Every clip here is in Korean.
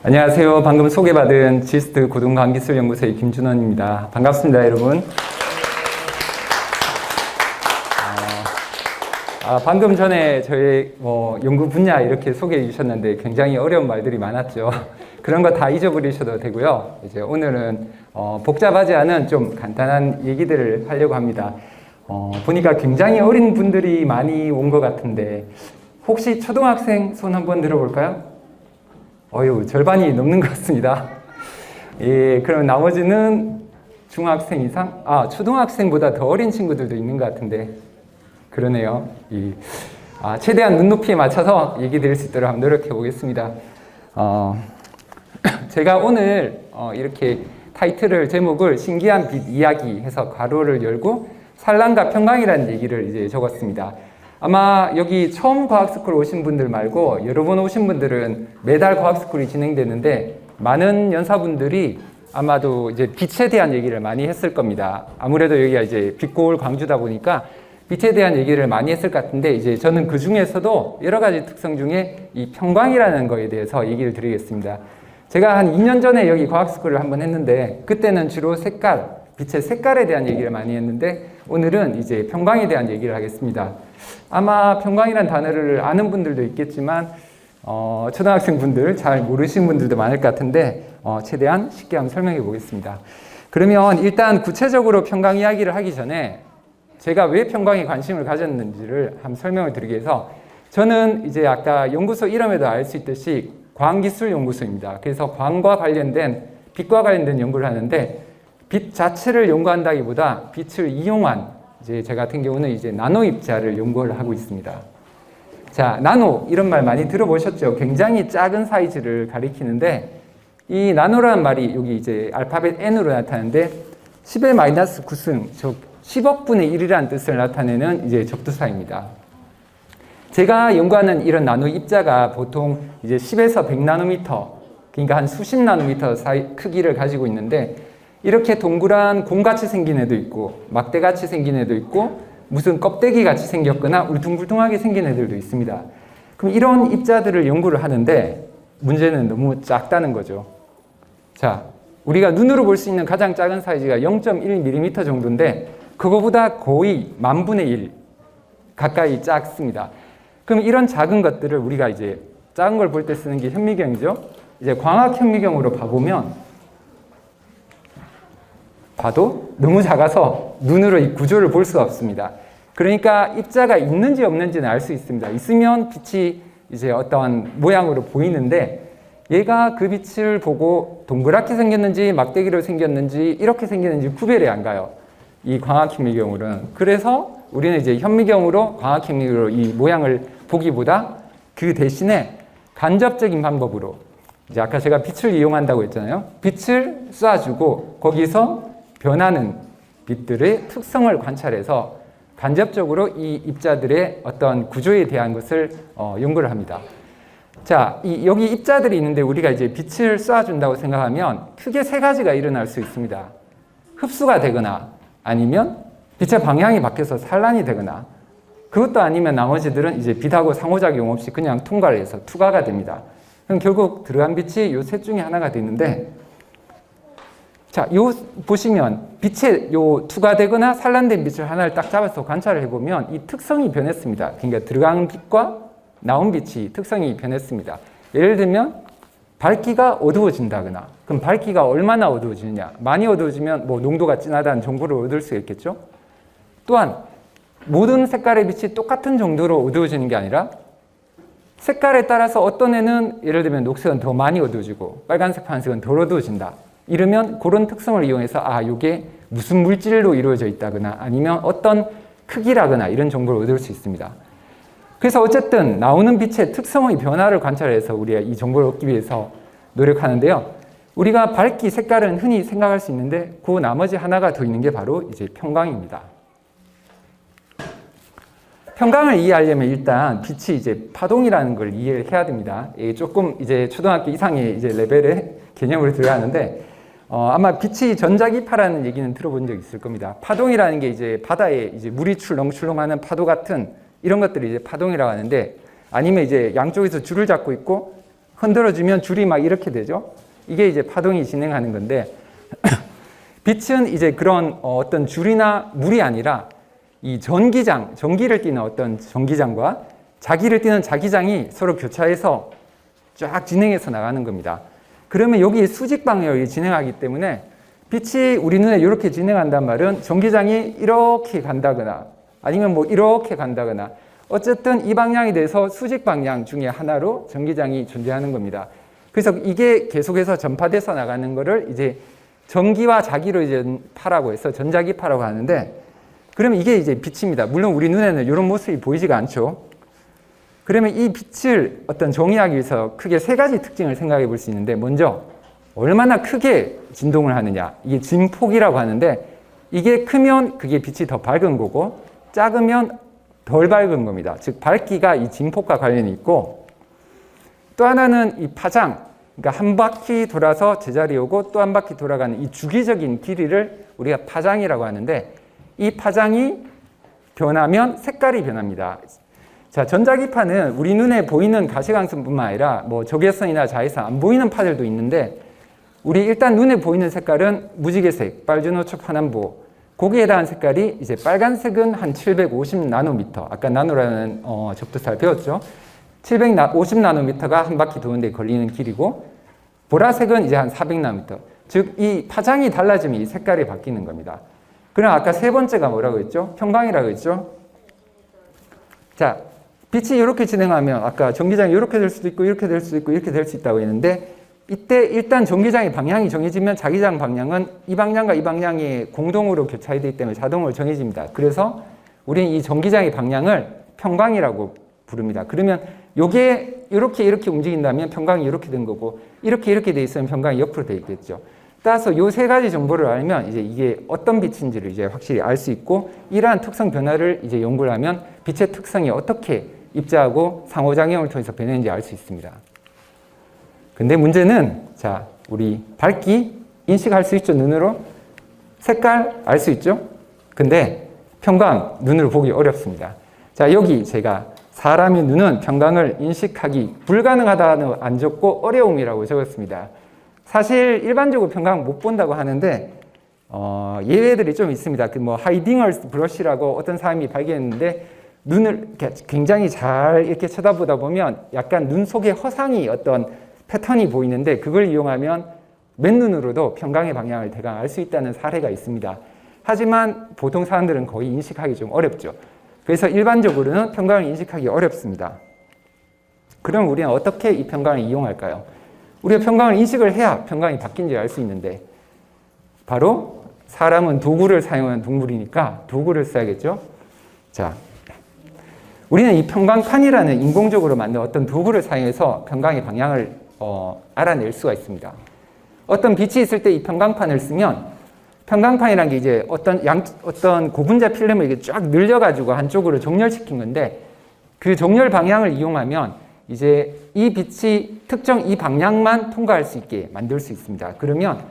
안녕하세요. 방금 소개받은 지스트 고등과학기술연구소의 김준원입니다. 반갑습니다, 여러분. 방금 전에 저희 연구 분야 이렇게 소개해 주셨는데 굉장히 어려운 말들이 많았죠. 그런 거 다 잊어버리셔도 되고요. 이제 오늘은 복잡하지 않은 좀 간단한 얘기들을 하려고 합니다. 보니까 굉장히 어린 분들이 많이 온 것 같은데 혹시 초등학생 손 한번 들어볼까요? 절반이 넘는 것 같습니다. 예, 그럼 나머지는 중학생 이상? 초등학생보다 더 어린 친구들도 있는 것 같은데 그러네요. 최대한 눈높이에 맞춰서 얘기 드릴 수 있도록 한번 노력해 보겠습니다. 제가 오늘 이렇게 제목을 신기한 빛 이야기 해서 괄호를 열고 산란과 평강이라는 얘기를 이제 적었습니다. 아마 여기 처음 과학스쿨 오신 분들 말고 여러 번 오신 분들은 매달 과학스쿨이 진행되는데 많은 연사분들이 아마도 이제 빛에 대한 얘기를 많이 했을 겁니다. 아무래도 여기가 이제 빛고울 광주다 보니까 빛에 대한 얘기를 많이 했을 것 같은데 이제 저는 그 중에서도 여러 가지 특성 중에 이 평광이라는 거에 대해서 얘기를 드리겠습니다. 제가 한 2년 전에 여기 과학스쿨을 한번 했는데 그때는 주로 빛의 색깔에 대한 얘기를 많이 했는데 오늘은 이제 평광에 대한 얘기를 하겠습니다. 아마 평광이라는 단어를 아는 분들도 있겠지만 초등학생 분들 잘 모르시는 분들도 많을 것 같은데 최대한 쉽게 한번 설명해 보겠습니다. 그러면 일단 구체적으로 평광 이야기를 하기 전에 제가 왜 평광에 관심을 가졌는지를 한번 설명을 드리기 위해서 저는 이제 아까 연구소 이름에도 알 수 있듯이 광기술연구소입니다. 그래서 광과 관련된 빛과 관련된 연구를 하는데 빛 자체를 연구한다기보다 빛을 이용한 이제 제 같은 경우는 이제 나노 입자를 연구를 하고 있습니다. 자, 나노 이런 말 많이 들어보셨죠? 굉장히 작은 사이즈를 가리키는데 이 나노라는 말이 여기 이제 알파벳 N으로 나타나는데 10의 마이너스 9승, 즉 10억 분의 1이라는 뜻을 나타내는 이제 접두사입니다. 제가 연구하는 이런 나노 입자가 보통 이제 10에서 100나노미터, 그러니까 한 수십 나노미터 사이 크기를 가지고 있는데 이렇게 동그란 공같이 생긴 애도 있고 막대같이 생긴 애도 있고 무슨 껍데기같이 생겼거나 울퉁불퉁하게 생긴 애들도 있습니다. 그럼 이런 입자들을 연구를 하는데 문제는 너무 작다는 거죠. 자, 우리가 눈으로 볼 수 있는 가장 작은 사이즈가 0.1mm 정도인데 그거보다 거의 10,000분의 1 가까이 작습니다. 그럼 이런 작은 것들을 우리가 이제 작은 걸 볼 때 쓰는 게 현미경이죠. 이제 광학 현미경으로 봐도 너무 작아서 눈으로 이 구조를 볼 수가 없습니다. 그러니까 입자가 있는지 없는지는 알 수 있습니다. 있으면 빛이 이제 어떠한 모양으로 보이는데 얘가 그 빛을 보고 동그랗게 생겼는지 막대기로 생겼는지 이렇게 생겼는지 구별이 안 가요. 이 광학 현미경으로는. 그래서 우리는 이제 현미경으로 광학 현미경으로 이 모양을 보기보다 그 대신에 간접적인 방법으로 이제 아까 제가 빛을 이용한다고 했잖아요. 빛을 쏴주고 거기서 변하는 빛들의 특성을 관찰해서 간접적으로 이 입자들의 어떤 구조에 대한 것을 연구를 합니다. 자, 여기 입자들이 있는데 우리가 이제 빛을 쏴준다고 생각하면 크게 세 가지가 일어날 수 있습니다. 흡수가 되거나 아니면 빛의 방향이 바뀌어서 산란이 되거나 그것도 아니면 나머지들은 이제 빛하고 상호작용 없이 그냥 통과를 해서 투과가 됩니다. 그럼 결국 들어간 빛이 요 셋 중에 하나가 되는데 자, 보시면 빛에 투과되거나 산란된 빛을 하나를 딱 잡아서 관찰을 해보면 이 특성이 변했습니다. 그러니까 들어간 빛과 나온 빛이 특성이 변했습니다. 예를 들면 밝기가 어두워진다거나 그럼 밝기가 얼마나 어두워지느냐 많이 어두워지면 농도가 진하다는 정보를 얻을 수 있겠죠. 또한 모든 색깔의 빛이 똑같은 정도로 어두워지는 게 아니라 색깔에 따라서 어떤 애는 예를 들면 녹색은 더 많이 어두워지고 빨간색, 파란색은 덜 어두워진다. 이러면 그런 특성을 이용해서 이게 무슨 물질로 이루어져 있다거나 아니면 어떤 크기라거나 이런 정보를 얻을 수 있습니다. 그래서 어쨌든 나오는 빛의 특성의 변화를 관찰해서 우리가 이 정보를 얻기 위해서 노력하는데요. 우리가 밝기, 색깔은 흔히 생각할 수 있는데 그 나머지 하나가 더 있는 게 바로 이제 평광입니다. 평광을 이해하려면 일단 빛이 이제 파동이라는 걸 이해를 해야 됩니다. 이게 조금 이제 초등학교 이상의 이제 레벨의 개념으로 들어가는데 아마 빛이 전자기파라는 얘기는 들어본 적 있을 겁니다. 파동이라는 게 이제 바다에 이제 물이 출렁출렁하는 파도 같은 이런 것들이 이제 파동이라고 하는데 아니면 이제 양쪽에서 줄을 잡고 있고 흔들어주면 줄이 막 이렇게 되죠. 이게 이제 파동이 진행하는 건데 빛은 이제 그런 어떤 줄이나 물이 아니라 이 전기장, 전기를 띠는 어떤 전기장과 자기를 띠는 자기장이 서로 교차해서 쫙 진행해서 나가는 겁니다. 그러면 여기 수직 방향으로 진행하기 때문에 빛이 우리 눈에 이렇게 진행한단 말은 전기장이 이렇게 간다거나 아니면 뭐 이렇게 간다거나 어쨌든 이 방향이 돼서 수직 방향 중에 하나로 전기장이 존재하는 겁니다. 그래서 이게 계속해서 전파돼서 나가는 거를 이제 전기와 자기로 이제 파라고 해서 전자기파라고 하는데 그러면 이게 이제 빛입니다. 물론 우리 눈에는 이런 모습이 보이지가 않죠. 그러면 이 빛을 어떤 정의하기 위해서 크게 세 가지 특징을 생각해 볼 수 있는데 먼저 얼마나 크게 진동을 하느냐. 이게 진폭이라고 하는데 이게 크면 그게 빛이 더 밝은 거고 작으면 덜 밝은 겁니다. 즉 밝기가 이 진폭과 관련이 있고 또 하나는 이 파장, 그러니까 한 바퀴 돌아서 제자리에 오고 또 한 바퀴 돌아가는 이 주기적인 길이를 우리가 파장이라고 하는데 이 파장이 변하면 색깔이 변합니다. 자, 전자기파는 우리 눈에 보이는 가시광선뿐만 아니라 뭐 적외선이나 자외선 안 보이는 파들도 있는데 우리 일단 눈에 보이는 색깔은 무지개색, 빨주노초, 파남보 거기에 대한 색깔이 이제 빨간색은 한 750 나노미터 아까 나노라는 접두사를 배웠죠. 750 나노미터가 한 바퀴 도는데 걸리는 길이고 보라색은 이제 한 400 나노미터 즉 이 파장이 달라지면 이 색깔이 바뀌는 겁니다. 그럼 아까 세 번째가 뭐라고 했죠? 평광이라고 했죠? 자, 빛이 이렇게 진행하면 아까 전기장이 이렇게 될 수도 있고 이렇게 될 수도 있고 이렇게 될 수 있다고 했는데 이때 일단 전기장의 방향이 정해지면 자기장 방향은 이 방향과 이 방향이 공동으로 교차이 되기 때문에 자동으로 정해집니다. 그래서 우리는 이 전기장의 방향을 평광이라고 부릅니다. 그러면 이게 이렇게 움직인다면 평광이 이렇게 된 거고 이렇게 돼 있으면 평광이 옆으로 돼 있겠죠. 따라서 이 세 가지 정보를 알면 이제 이게 어떤 빛인지를 이제 확실히 알 수 있고 이러한 특성 변화를 이제 연구를 하면 빛의 특성이 어떻게 입자하고 상호작용을 통해서 변했는지 알 수 있습니다. 근데 문제는 자, 우리 밝기 인식할 수 있죠, 눈으로? 색깔 알 수 있죠? 근데 평광 눈으로 보기 어렵습니다. 자, 여기 제가 사람의 눈은 평광을 인식하기 불가능하다는 안 적고 어려움이라고 적었습니다. 사실 일반적으로 평광 못 본다고 하는데 예외들이 좀 있습니다. 그 뭐 하이딩얼스 브러쉬라고 어떤 사람이 발견했는데 눈을 굉장히 잘 이렇게 쳐다보다 보면 약간 눈 속에 허상이 어떤 패턴이 보이는데 그걸 이용하면 맨눈으로도 평광의 방향을 대강 알 수 있다는 사례가 있습니다. 하지만 보통 사람들은 거의 인식하기 좀 어렵죠. 그래서 일반적으로는 평광을 인식하기 어렵습니다. 그럼 우리는 어떻게 이 평광을 이용할까요? 우리가 평광을 인식을 해야 평광이 바뀐지 알 수 있는데 바로 사람은 도구를 사용하는 동물이니까 도구를 써야겠죠. 자, 우리는 이 평광판이라는 인공적으로 만든 어떤 도구를 사용해서 평광의 방향을 알아낼 수가 있습니다. 어떤 빛이 있을 때 이 평광판을 쓰면 평광판이라는 게 이제 어떤 고분자 필름을 이렇게 쫙 늘려가지고 한쪽으로 정렬시킨 건데 그 정렬 방향을 이용하면 이제 이 빛이 특정 이 방향만 통과할 수 있게 만들 수 있습니다. 그러면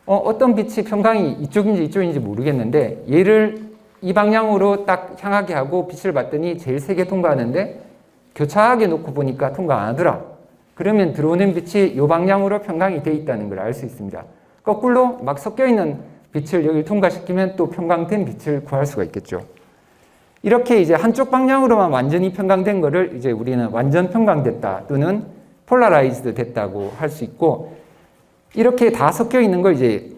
어떤 빛이 평광이 이쪽인지 이쪽인지 모르겠는데 얘를 이 방향으로 딱 향하게 하고 빛을 봤더니 제일 세게 통과하는데 교차하게 놓고 보니까 통과 안 하더라. 그러면 들어오는 빛이 이 방향으로 평광이 돼 있다는 걸 알 수 있습니다. 거꾸로 막 섞여 있는 빛을 여기 통과시키면 또 평광된 빛을 구할 수가 있겠죠. 이렇게 이제 한쪽 방향으로만 완전히 평광된 거를 이제 우리는 완전 평광됐다 또는 폴라라이즈드 됐다고 할 수 있고 이렇게 다 섞여 있는 걸 이제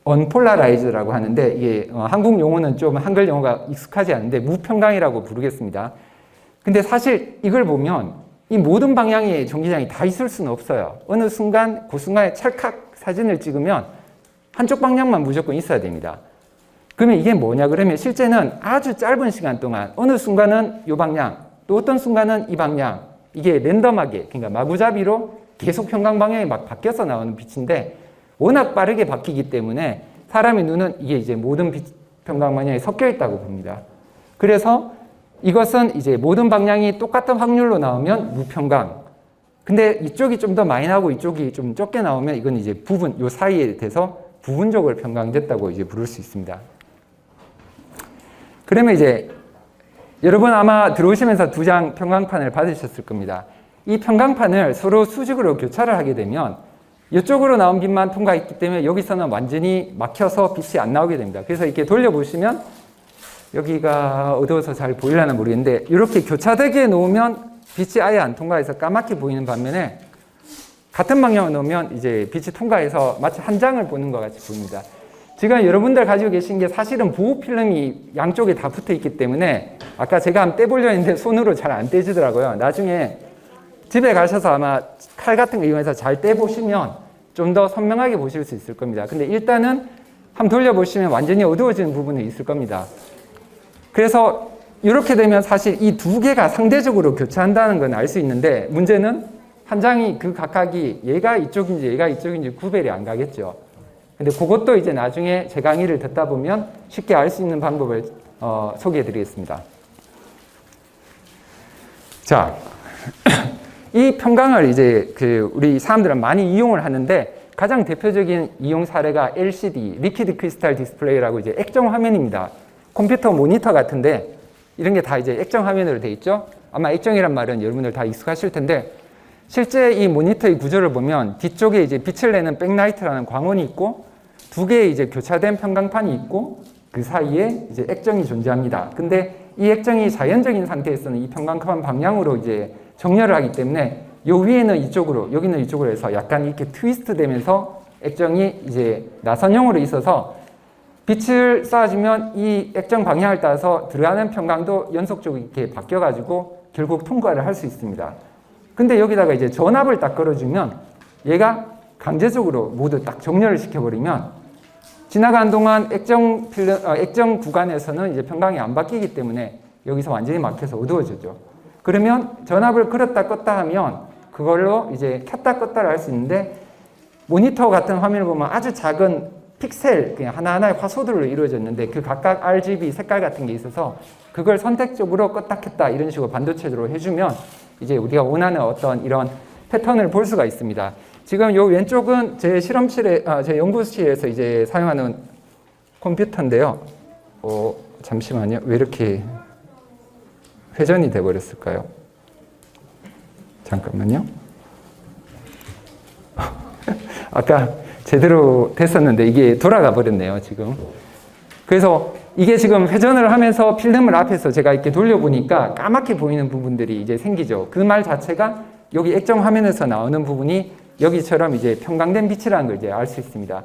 언폴라라이즈라고 하는데 이게 한국 용어는 좀 한글 용어가 익숙하지 않은데 무평광이라고 부르겠습니다. 근데 사실 이걸 보면 이 모든 방향에 전기장이 다 있을 수는 없어요. 어느 순간 그 순간에 찰칵 사진을 찍으면 한쪽 방향만 무조건 있어야 됩니다. 그러면 이게 뭐냐 그러면 실제는 아주 짧은 시간 동안 어느 순간은 이 방향 또 어떤 순간은 이 방향 이게 랜덤하게 그러니까 마구잡이로 계속 평광 방향이 막 바뀌어서 나오는 빛인데 워낙 빠르게 바뀌기 때문에 사람의 눈은 이게 이제 모든 빛 평광 방향이 섞여 있다고 봅니다. 그래서 이것은 이제 모든 방향이 똑같은 확률로 나오면 무평광. 근데 이쪽이 좀 더 많이 나오고 이쪽이 좀 적게 나오면 이건 이제 부분 요 사이에 대해서 부분적으로 평광됐다고 이제 부를 수 있습니다. 그러면 이제 여러분 아마 들어오시면서 2장 평광판을 받으셨을 겁니다. 이 평강판을 서로 수직으로 교차를 하게 되면 이쪽으로 나온 빛만 통과했기 때문에 여기서는 완전히 막혀서 빛이 안 나오게 됩니다. 그래서 이렇게 돌려보시면 여기가 어두워서 잘 보이려나 모르겠는데 이렇게 교차되게 놓으면 빛이 아예 안 통과해서 까맣게 보이는 반면에 같은 방향으로 놓으면 이제 빛이 통과해서 마치 한 장을 보는 것 같이 보입니다. 지금 여러분들 가지고 계신 게 사실은 보호 필름이 양쪽에 다 붙어 있기 때문에 아까 제가 한번 떼보려 했는데 손으로 잘 안 떼지더라고요. 나중에 집에 가셔서 아마 칼 같은 거 이용해서 잘 떼보시면 좀 더 선명하게 보실 수 있을 겁니다. 근데 일단은 한번 돌려보시면 완전히 어두워지는 부분이 있을 겁니다. 그래서 이렇게 되면 사실 이 두 개가 상대적으로 교차한다는 건 알 수 있는데 문제는 한 장이 그 각각이 얘가 이쪽인지 얘가 이쪽인지 구별이 안 가겠죠. 근데 그것도 이제 나중에 제 강의를 듣다 보면 쉽게 알 수 있는 방법을 소개해 드리겠습니다. 자, 이 평강을 이제 우리 사람들은 많이 이용을 하는데 가장 대표적인 이용 사례가 LCD, 리퀴드 크리스탈 디스플레이라고 이제 액정 화면입니다. 컴퓨터 모니터 같은데 이런 게 다 이제 액정 화면으로 돼 있죠. 아마 액정이란 말은 여러분들 다 익숙하실 텐데 실제 이 모니터의 구조를 보면 뒤쪽에 이제 빛을 내는 백라이트라는 광원이 있고 두 개의 이제 교차된 평강판이 있고 그 사이에 이제 액정이 존재합니다. 근데 이 액정이 자연적인 상태에서는 이 평강판 방향으로 이제 정렬을 하기 때문에 요 위에는 이쪽으로 여기는 이쪽으로 해서 약간 이렇게 트위스트 되면서 액정이 이제 나선형으로 있어서 빛을 쏴주면 이 액정 방향을 따라서 들어가는 평강도 연속적으로 이렇게 바뀌어가지고 결국 통과를 할 수 있습니다. 근데 여기다가 이제 전압을 딱 걸어주면 얘가 강제적으로 모두 딱 정렬을 시켜버리면 지나간 동안 액정 구간에서는 이제 평강이 안 바뀌기 때문에 여기서 완전히 막혀서 어두워지죠. 그러면 전압을 걸었다 껐다 하면 그걸로 이제 켰다 껐다를 할 수 있는데 모니터 같은 화면을 보면 아주 작은 픽셀 그냥 하나하나의 화소들로 이루어졌는데 그 각각 RGB 색깔 같은 게 있어서 그걸 선택적으로 껐다 켰다 이런 식으로 반도체로 해주면 이제 우리가 원하는 어떤 이런 패턴을 볼 수가 있습니다. 지금 요 왼쪽은 제 실험실에, 제 연구실에서 이제 사용하는 컴퓨터인데요. 잠시만요. 왜 이렇게 회전이 돼 버렸을까요? 잠깐만요. 아까 제대로 됐었는데 이게 돌아가 버렸네요, 지금. 그래서 이게 지금 회전을 하면서 필름을 앞에서 제가 이렇게 돌려보니까 까맣게 보이는 부분들이 이제 생기죠. 그 말 자체가 여기 액정 화면에서 나오는 부분이 여기처럼 이제 평강된 빛이라는 걸 이제 알 수 있습니다.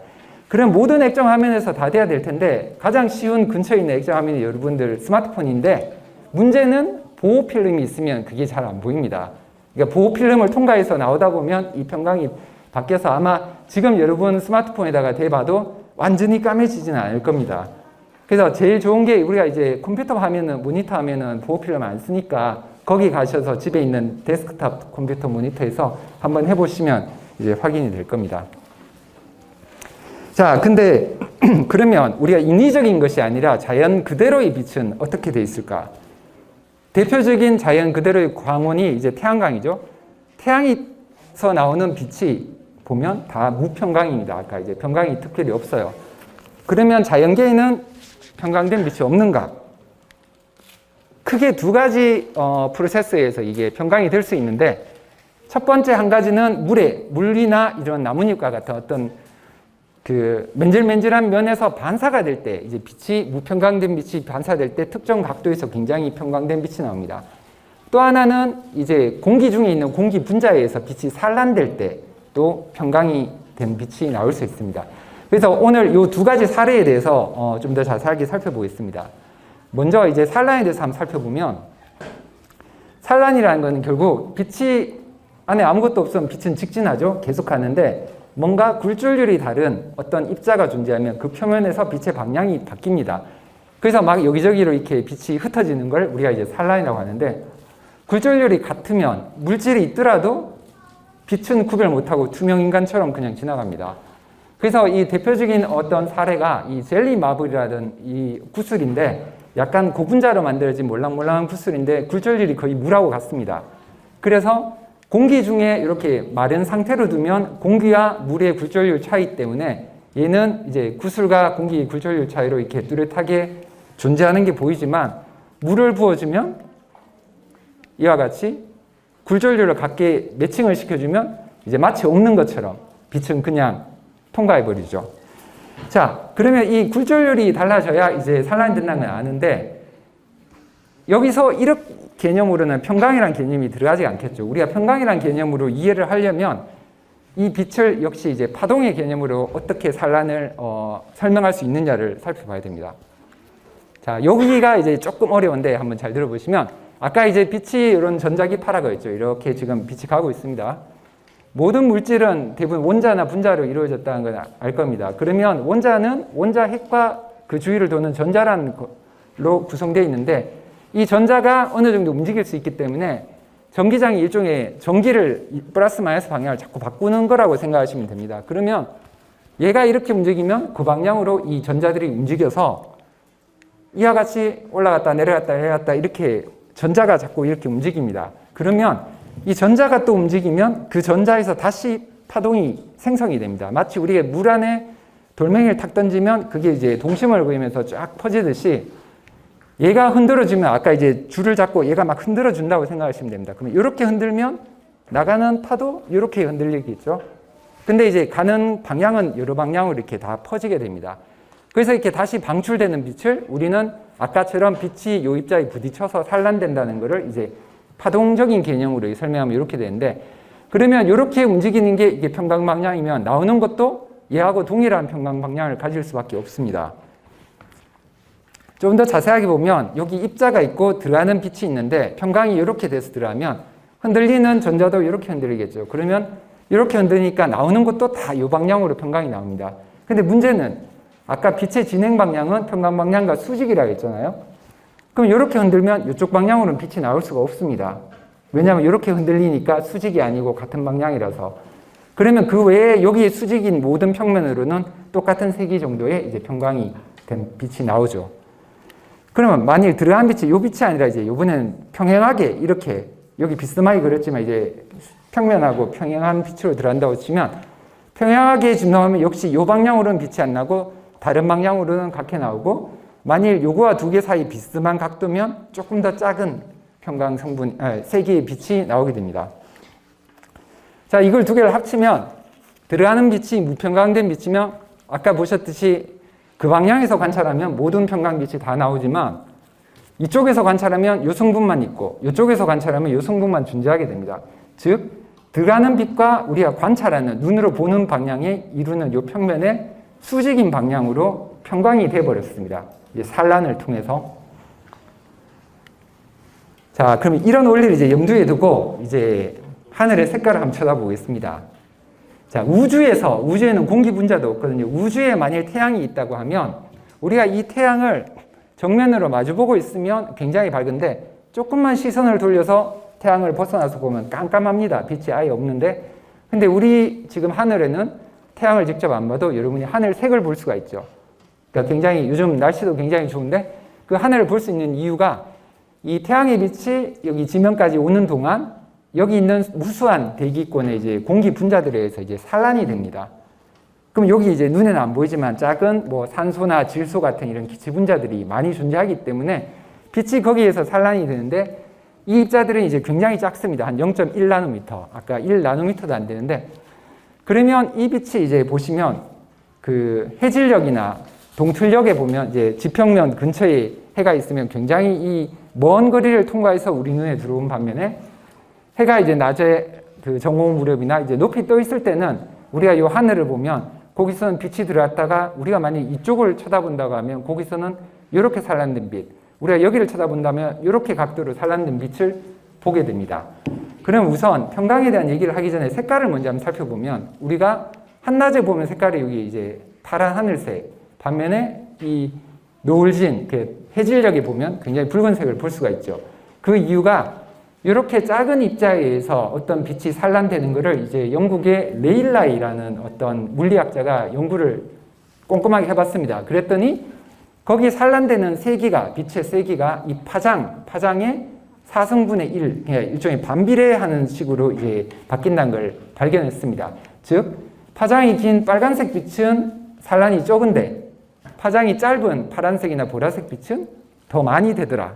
그럼 모든 액정 화면에서 다 돼야 될 텐데 가장 쉬운 근처에 있는 액정 화면이 여러분들 스마트폰인데 문제는 보호 필름이 있으면 그게 잘 안 보입니다. 그러니까 보호 필름을 통과해서 나오다 보면 이 평강이 바뀌어서 아마 지금 여러분 스마트폰에다가 대봐도 완전히 까매지지는 않을 겁니다. 그래서 제일 좋은 게 우리가 이제 컴퓨터 화면은 모니터 화면은 보호 필름 안 쓰니까 거기 가셔서 집에 있는 데스크탑 컴퓨터 모니터에서 한번 해보시면 이제 확인이 될 겁니다. 자, 근데 그러면 우리가 인위적인 것이 아니라 자연 그대로의 빛은 어떻게 돼 있을까? 대표적인 자연 그대로의 광원이 이제 태양광이죠. 태양에서 나오는 빛이 보면 다 무평강입니다. 아까 이제 평강이 특별히 없어요. 그러면 자연계에는 평강된 빛이 없는가? 크게 두 가지 프로세스에서 이게 평강이 될 수 있는데 첫 번째 한 가지는 물이나 이런 나뭇잎과 같은 어떤 그 맨질맨질한 면에서 반사가 될 때 이제 빛이 무평강된 빛이 반사될 때 특정 각도에서 굉장히 평강된 빛이 나옵니다. 또 하나는 이제 공기 중에 있는 공기 분자에 의해서 빛이 산란될 때 또 평강이 된 빛이 나올 수 있습니다. 그래서 오늘 이 두 가지 사례에 대해서 좀 더 자세하게 살펴보겠습니다. 먼저 이제 산란에 대해서 한번 살펴보면 산란이라는 것은 결국 빛이 안에 아무것도 없으면 빛은 직진하죠. 계속 가는데 뭔가 굴절률이 다른 어떤 입자가 존재하면 그 표면에서 빛의 방향이 바뀝니다. 그래서 막 여기저기로 이렇게 빛이 흩어지는 걸 우리가 이제 산란이라고 하는데 굴절률이 같으면 물질이 있더라도 빛은 구별 못하고 투명 인간처럼 그냥 지나갑니다. 그래서 이 대표적인 어떤 사례가 이 젤리 마블이라는 이 구슬인데 약간 고분자로 만들어진 몰랑몰랑한 구슬인데 굴절률이 거의 물하고 같습니다. 그래서 공기 중에 이렇게 마른 상태로 두면 공기와 물의 굴절률 차이 때문에 얘는 이제 구슬과 공기의 굴절률 차이로 이렇게 뚜렷하게 존재하는 게 보이지만 물을 부어주면 이와 같이 굴절률을 같게 매칭을 시켜주면 이제 마치 없는 것처럼 빛은 그냥 통과해버리죠. 자, 그러면 이 굴절률이 달라져야 이제 산란이 된다는 걸 아는데 여기서 이렇게 개념으로는 평강이라는 개념이 들어가지 않겠죠. 우리가 평강이라는 개념으로 이해를 하려면 이 빛을 역시 이제 파동의 개념으로 어떻게 산란을 설명할 수 있느냐를 살펴봐야 됩니다. 자, 여기가 이제 조금 어려운데 한번 잘 들어보시면 아까 이제 빛이 이런 전자기파라고 했죠. 이렇게 지금 빛이 가고 있습니다. 모든 물질은 대부분 원자나 분자로 이루어졌다는 걸 알 겁니다. 그러면 원자는 원자 핵과 그 주위를 도는 전자라는 걸로 구성되어 있는데 이 전자가 어느 정도 움직일 수 있기 때문에 전기장이 일종의 전기를 플러스 마이너스 방향을 자꾸 바꾸는 거라고 생각하시면 됩니다. 그러면 얘가 이렇게 움직이면 그 방향으로 이 전자들이 움직여서 이와 같이 올라갔다 내려갔다 이렇게 전자가 자꾸 이렇게 움직입니다. 그러면 이 전자가 또 움직이면 그 전자에서 다시 파동이 생성이 됩니다. 마치 우리가 물 안에 돌멩이를 탁 던지면 그게 이제 동심을 보이면서 쫙 퍼지듯이 얘가 흔들어지면 아까 이제 줄을 잡고 얘가 막 흔들어준다고 생각하시면 됩니다. 그러면 이렇게 흔들면 나가는 파도 이렇게 흔들리겠죠. 근데 이제 가는 방향은 여러 방향으로 이렇게 다 퍼지게 됩니다. 그래서 이렇게 다시 방출되는 빛을 우리는 아까처럼 빛이 요 입자에 부딪혀서 산란된다는 것을 이제 파동적인 개념으로 설명하면 이렇게 되는데 그러면 이렇게 움직이는 게 이게 평강 방향이면 나오는 것도 얘하고 동일한 평강 방향을 가질 수밖에 없습니다. 좀 더 자세하게 보면 여기 입자가 있고 들어가는 빛이 있는데 평강이 이렇게 돼서 들어가면 흔들리는 전자도 이렇게 흔들리겠죠. 그러면 이렇게 흔드니까 나오는 것도 다 이 방향으로 평강이 나옵니다. 근데 문제는 아까 빛의 진행 방향은 평강 방향과 수직이라고 했잖아요. 그럼 이렇게 흔들면 이쪽 방향으로는 빛이 나올 수가 없습니다. 왜냐하면 이렇게 흔들리니까 수직이 아니고 같은 방향이라서. 그러면 그 외에 여기 수직인 모든 평면으로는 똑같은 세기 정도의 이제 평강이 된 빛이 나오죠. 그러면 만일 들어간 빛이 이 빛이 아니라 이제 이번에는 평행하게 이렇게 여기 비스듬하게 그렸지만 이제 평면하고 평행한 빛으로 들어간다고 치면 평행하게 지금 나오면 역시 이 방향으로는 빛이 안 나고 다른 방향으로는 같게 나오고 만일 요거와 두 개 사이 비스듬한 각도면 조금 더 작은 평강 성분, 세기의 빛이 나오게 됩니다. 자, 이걸 두 개를 합치면 들어가는 빛이 무평강된 빛이면 아까 보셨듯이 그 방향에서 관찰하면 모든 평강빛이 다 나오지만 이쪽에서 관찰하면 요 성분만 있고 이쪽에서 관찰하면 요 성분만 존재하게 됩니다. 즉 들어가는 빛과 우리가 관찰하는 눈으로 보는 방향에 이루는 요 평면의 수직인 방향으로 평강이 되어버렸습니다. 이제 산란을 통해서. 자, 그럼 이런 원리를 이제 염두에 두고 이제 하늘의 색깔을 한번 쳐다보겠습니다. 자, 우주에는 공기 분자도 없거든요. 우주에 만일 태양이 있다고 하면 우리가 이 태양을 정면으로 마주보고 있으면 굉장히 밝은데 조금만 시선을 돌려서 태양을 벗어나서 보면 깜깜합니다. 빛이 아예 없는데 근데 우리 지금 하늘에는 태양을 직접 안 봐도 여러분이 하늘 색을 볼 수가 있죠. 그러니까 굉장히 요즘 날씨도 굉장히 좋은데 그 하늘을 볼 수 있는 이유가 이 태양의 빛이 여기 지면까지 오는 동안 여기 있는 무수한 대기권의 이제 공기 분자들에 의해서 이제 산란이 됩니다. 그럼 여기 이제 눈에는 안 보이지만 작은 뭐 산소나 질소 같은 이런 기체 분자들이 많이 존재하기 때문에 빛이 거기에서 산란이 되는데 이 입자들은 이제 굉장히 작습니다. 한 0.1나노미터. 아까 1나노미터도 안 되는데 그러면 이 빛이 이제 보시면 그 해질녘이나 동틀녘에 보면 이제 지평면 근처에 해가 있으면 굉장히 이 먼 거리를 통과해서 우리 눈에 들어온 반면에 해가 이제 낮에 그 전공 무렵이나 이제 높이 떠 있을 때는 우리가 이 하늘을 보면 거기서는 빛이 들어왔다가 우리가 만약 이쪽을 쳐다본다고 하면 거기서는 이렇게 산란된 빛, 우리가 여기를 쳐다본다면 이렇게 각도로 산란된 빛을 보게 됩니다. 그럼 우선 평강에 대한 얘기를 하기 전에 색깔을 먼저 한번 살펴보면 우리가 한낮에 보면 색깔이 여기 이제 파란 하늘색, 반면에 이 노을진 해질녘에 보면 굉장히 붉은색을 볼 수가 있죠. 그 이유가 이렇게 작은 입자에 의해서 어떤 빛이 산란되는 것을 이제 영국의 레일라이라는 어떤 물리학자가 연구를 꼼꼼하게 해봤습니다. 그랬더니 거기 산란되는 세기가, 빛의 세기가 이 파장의 4승분의 1, 일종의 반비례하는 식으로 이제 바뀐다는 걸 발견했습니다. 즉, 파장이 긴 빨간색 빛은 산란이 적은데 파장이 짧은 파란색이나 보라색 빛은 더 많이 되더라.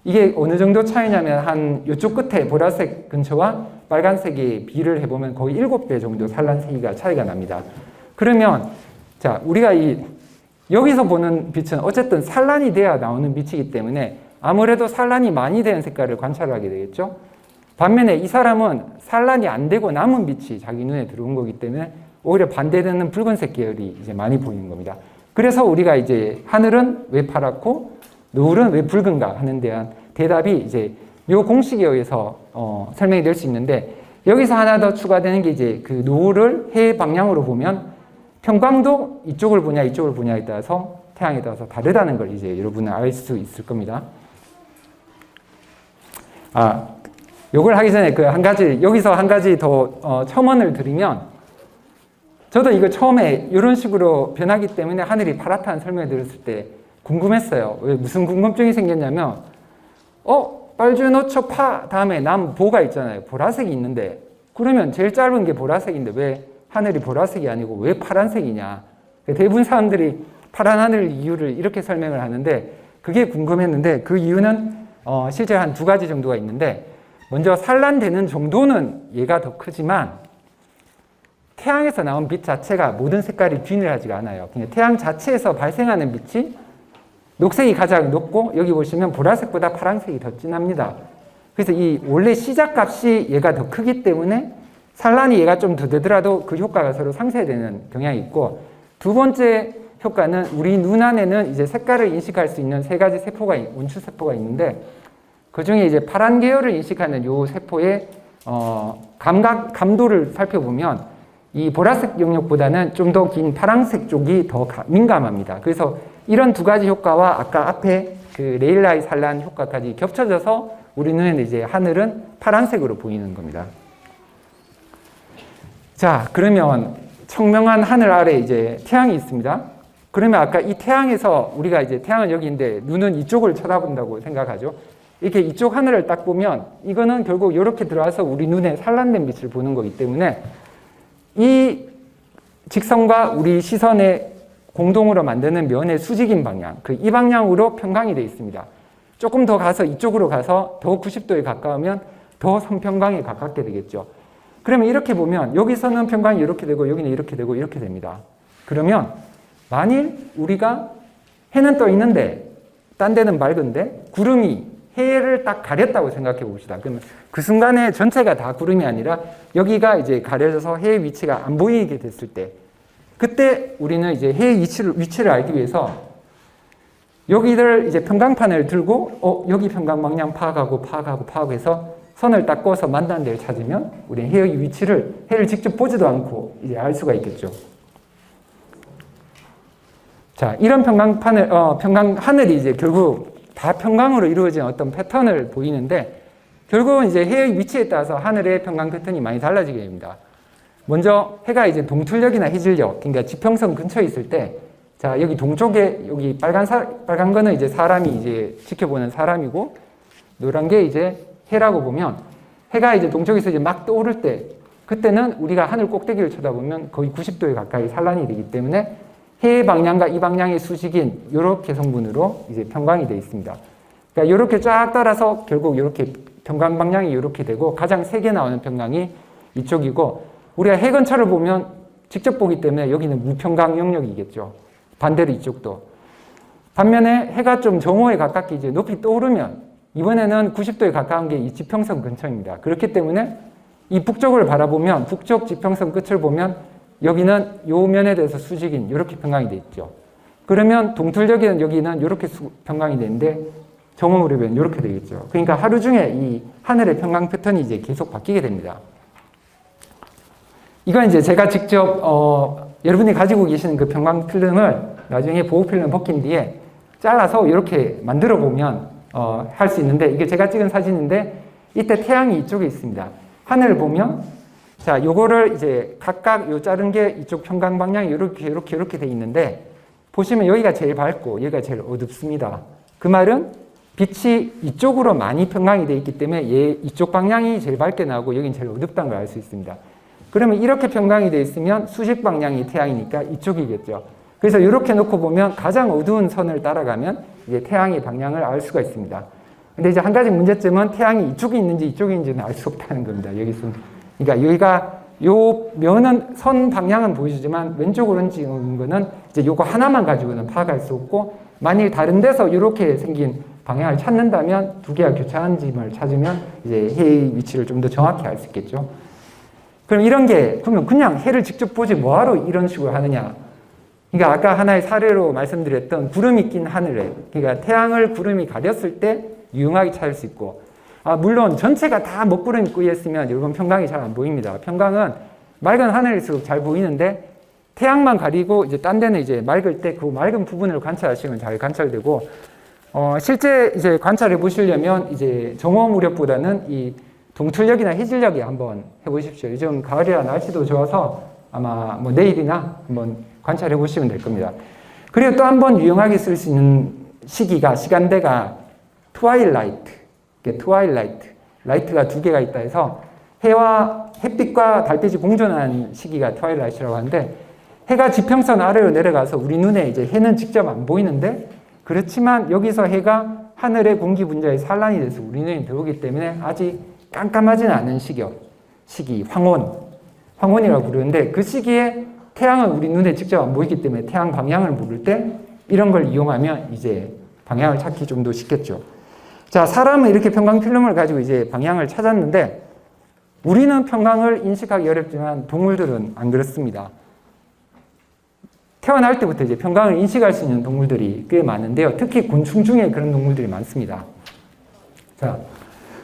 이게 어느 정도 차이냐면 한 이쪽 끝에 보라색 근처와 빨간색의 비를 해보면 거의 7배 정도 산란 세기가 차이가 납니다. 그러면 자, 우리가 여기서 보는 빛은 어쨌든 산란이 돼야 나오는 빛이기 때문에 아무래도 산란이 많이 된 색깔을 관찰하게 되겠죠. 반면에 이 사람은 산란이 안 되고 남은 빛이 자기 눈에 들어온 거기 때문에 오히려 반대되는 붉은색 계열이 이제 많이 보이는 겁니다. 그래서 우리가 이제 하늘은 왜 파랗고 노을은 왜 붉은가 하는 대한 대답이 이제 이 공식에 의해서 설명이 될 수 있는데, 여기서 하나 더 추가되는 게 이제 그 노을을 해 방향으로 보면 평광도 이쪽을 보냐 이쪽을 보냐에 따라서 태양에 따라서 다르다는 걸 이제 여러분은 알 수 있을 겁니다. 요걸 하기 전에 여기서 한 가지 더 첨언을 드리면, 저도 이거 처음에 이런 식으로 변하기 때문에 하늘이 파랗다는 설명을 들었을 때 궁금했어요. 왜 무슨 궁금증이 생겼냐면 빨주노초 파 다음에 남보가 있잖아요. 보라색이 있는데 그러면 제일 짧은 게 보라색인데 왜 하늘이 보라색이 아니고 왜 파란색이냐. 대부분 사람들이 파란 하늘 이유를 이렇게 설명을 하는데 그게 궁금했는데 그 이유는 실제 한 2가지 정도가 있는데, 먼저 산란되는 정도는 얘가 더 크지만 태양에서 나온 빛 자체가 모든 색깔이 균일하지가 않아요. 그냥 태양 자체에서 발생하는 빛이 녹색이 가장 높고 여기 보시면 보라색보다 파란색이 더 진합니다. 그래서 이 원래 시작값이 얘가 더 크기 때문에 산란이 얘가 좀 더 되더라도 그 효과가 서로 상쇄되는 경향이 있고, 두 번째 효과는 우리 눈 안에는 이제 색깔을 인식할 수 있는 3가지 세포가 원추 세포가 있는데 그 중에 이제 파란 계열을 인식하는 요 세포의 감도를 살펴보면 이 보라색 영역보다는 좀 더 긴 파란색 쪽이 더 민감합니다. 그래서 이런 2가지 효과와 아까 앞에 그 레일라이 산란 효과까지 겹쳐져서 우리 눈에는 이제 하늘은 파란색으로 보이는 겁니다. 자, 그러면 청명한 하늘 아래 이제 태양이 있습니다. 그러면 아까 이 태양에서 우리가 이제 태양은 여기인데 눈은 이쪽을 쳐다본다고 생각하죠. 이렇게 이쪽 하늘을 딱 보면 이거는 결국 이렇게 들어와서 우리 눈에 산란된 빛을 보는 거기 때문에 이 직선과 우리 시선의 공동으로 만드는 면의 수직인 방향, 이 방향으로 평광이 되어 있습니다. 조금 더 가서 이쪽으로 가서 더 90도에 가까우면 더 선평광에 가깝게 되겠죠. 그러면 이렇게 보면 여기서는 평광이 이렇게 되고 여기는 이렇게 되고 이렇게 됩니다. 그러면 만일 우리가 해는 떠 있는데 딴 데는 맑은데 구름이 해를 딱 가렸다고 생각해 봅시다. 그러면 그 순간에 전체가 다 구름이 아니라 여기가 이제 가려져서 해의 위치가 안 보이게 됐을 때, 그때 우리는 이제 해의 위치를 알기 위해서 여기를 이제 평광판을 들고 여기 평광 방향 파악하고 해서 선을 딱 그어서 만나는 데를 찾으면 우리는 해의 위치를 해를 직접 보지도 않고 이제 알 수가 있겠죠. 자, 이런 평광 하늘이 이제 결국 다 평광으로 이루어진 어떤 패턴을 보이는데, 결국은 이제 해의 위치에 따라서 하늘의 평광 패턴이 많이 달라지게 됩니다. 먼저 해가 이제 동틀력이나 해질력, 그러니까 지평선 근처에 있을 때, 자, 여기 동쪽에 여기 빨간 거는 이제 사람이 이제 지켜보는 사람이고, 노란 게 이제 해라고 보면, 해가 이제 동쪽에서 이제 막 떠오를 때, 그때는 우리가 하늘 꼭대기를 쳐다보면 거의 90도에 가까이 산란이 되기 때문에 해의 방향과 이 방향의 수직인 이렇게 성분으로 이제 평광이 되어 있습니다. 그러니까 이렇게 쫙 따라서 결국 이렇게 평광 방향이 이렇게 되고, 가장 세게 나오는 평광이 이쪽이고, 우리가 해 근처를 보면 직접 보기 때문에 여기는 무평광 영역이겠죠. 반대로 이쪽도. 반면에 해가 좀 정오에 가깝게 이제 높이 떠오르면 이번에는 90도에 가까운 게 이 지평선 근처입니다. 그렇기 때문에 이 북쪽을 바라보면 북쪽 지평선 끝을 보면 여기는 요 면에 대해서 수직인 이렇게 평광이 되어 있죠. 그러면 동틀역에는 여기는 이렇게 평광이 되는데 정오무렵에는 이렇게 되겠죠. 그러니까 하루 중에 이 하늘의 평광 패턴이 이제 계속 바뀌게 됩니다. 이건 이제 제가 직접 여러분이 가지고 계시는 그 평광 필름을 나중에 보호 필름 벗긴 뒤에 잘라서 이렇게 만들어 보면 할 수 있는데, 이게 제가 찍은 사진인데 이때 태양이 이쪽에 있습니다. 하늘을 보면 자, 요거를 이제 각각 요 자른 게 이쪽 평광 방향이 이렇게 돼 있는데, 보시면 여기가 제일 밝고 여기가 제일 어둡습니다. 그 말은 빛이 이쪽으로 많이 평광이 돼 있기 때문에 이쪽 방향이 제일 밝게 나오고 여기는 제일 어둡다는 걸 알 수 있습니다. 그러면 이렇게 평광이 돼 있으면 수직 방향이 태양이니까 이쪽이겠죠. 그래서 이렇게 놓고 보면 가장 어두운 선을 따라가면 이제 태양의 방향을 알 수가 있습니다. 근데 이제 한 가지 문제점은 태양이 이쪽에 있는지 이쪽에 있는지는 알 수 없다는 겁니다. 여기서. 그러니까 여기가 요 면은 선 방향은 보여주지만 왼쪽 오른쪽 거는 이제 요거 하나만 가지고는 파악할 수 없고, 만일 다른 데서 이렇게 생긴 방향을 찾는다면 두 개가 교차한 점을 찾으면 이제 해의 위치를 좀 더 정확히 알 수 있겠죠. 그럼 이런 게, 그러면 그냥 해를 직접 보지 뭐하러 이런 식으로 하느냐. 그러니까 아까 하나의 사례로 말씀드렸던 구름이 낀 하늘에, 그러니까 태양을 구름이 가렸을 때 유용하게 찾을 수 있고, 물론 전체가 다 먹구름이 꾸여 있으면 여러분 평강이 잘 안 보입니다. 평강은 맑은 하늘일수록 잘 보이는데, 태양만 가리고 이제 딴 데는 이제 맑을 때 그 맑은 부분을 관찰하시면 잘 관찰되고, 실제 이제 관찰해 보시려면 이제 정오 무렵보다는 이 동틀녘이나 해질녘에 한번 해보십시오. 요즘 가을이라 날씨도 좋아서 아마 뭐 내일이나 한번 관찰해 보시면 될 겁니다. 그리고 또 한번 유용하게 쓸 수 있는 시간대가 트와일라이트. 트와일라이트. 라이트가 두 개가 있다 해서 햇빛과 달빛이 공존하는 시기가 트와일라이트라고 하는데, 해가 지평선 아래로 내려가서 우리 눈에 이제 해는 직접 안 보이는데, 그렇지만 여기서 해가 하늘의 공기 분자에 산란이 돼서 우리 눈에 들어오기 때문에 아직 깜깜하지는 않은 시기, 황혼이라고 부르는데, 그 시기에 태양은 우리 눈에 직접 안 보이기 때문에 태양 방향을 모를 때 이런 걸 이용하면 이제 방향을 찾기 좀 더 쉽겠죠. 자, 사람은 이렇게 평광필름을 가지고 이제 방향을 찾았는데, 우리는 평광을 인식하기 어렵지만 동물들은 안 그렇습니다. 태어날 때부터 이제 평광을 인식할 수 있는 동물들이 꽤 많은데요. 특히 곤충 중에 그런 동물들이 많습니다. 자,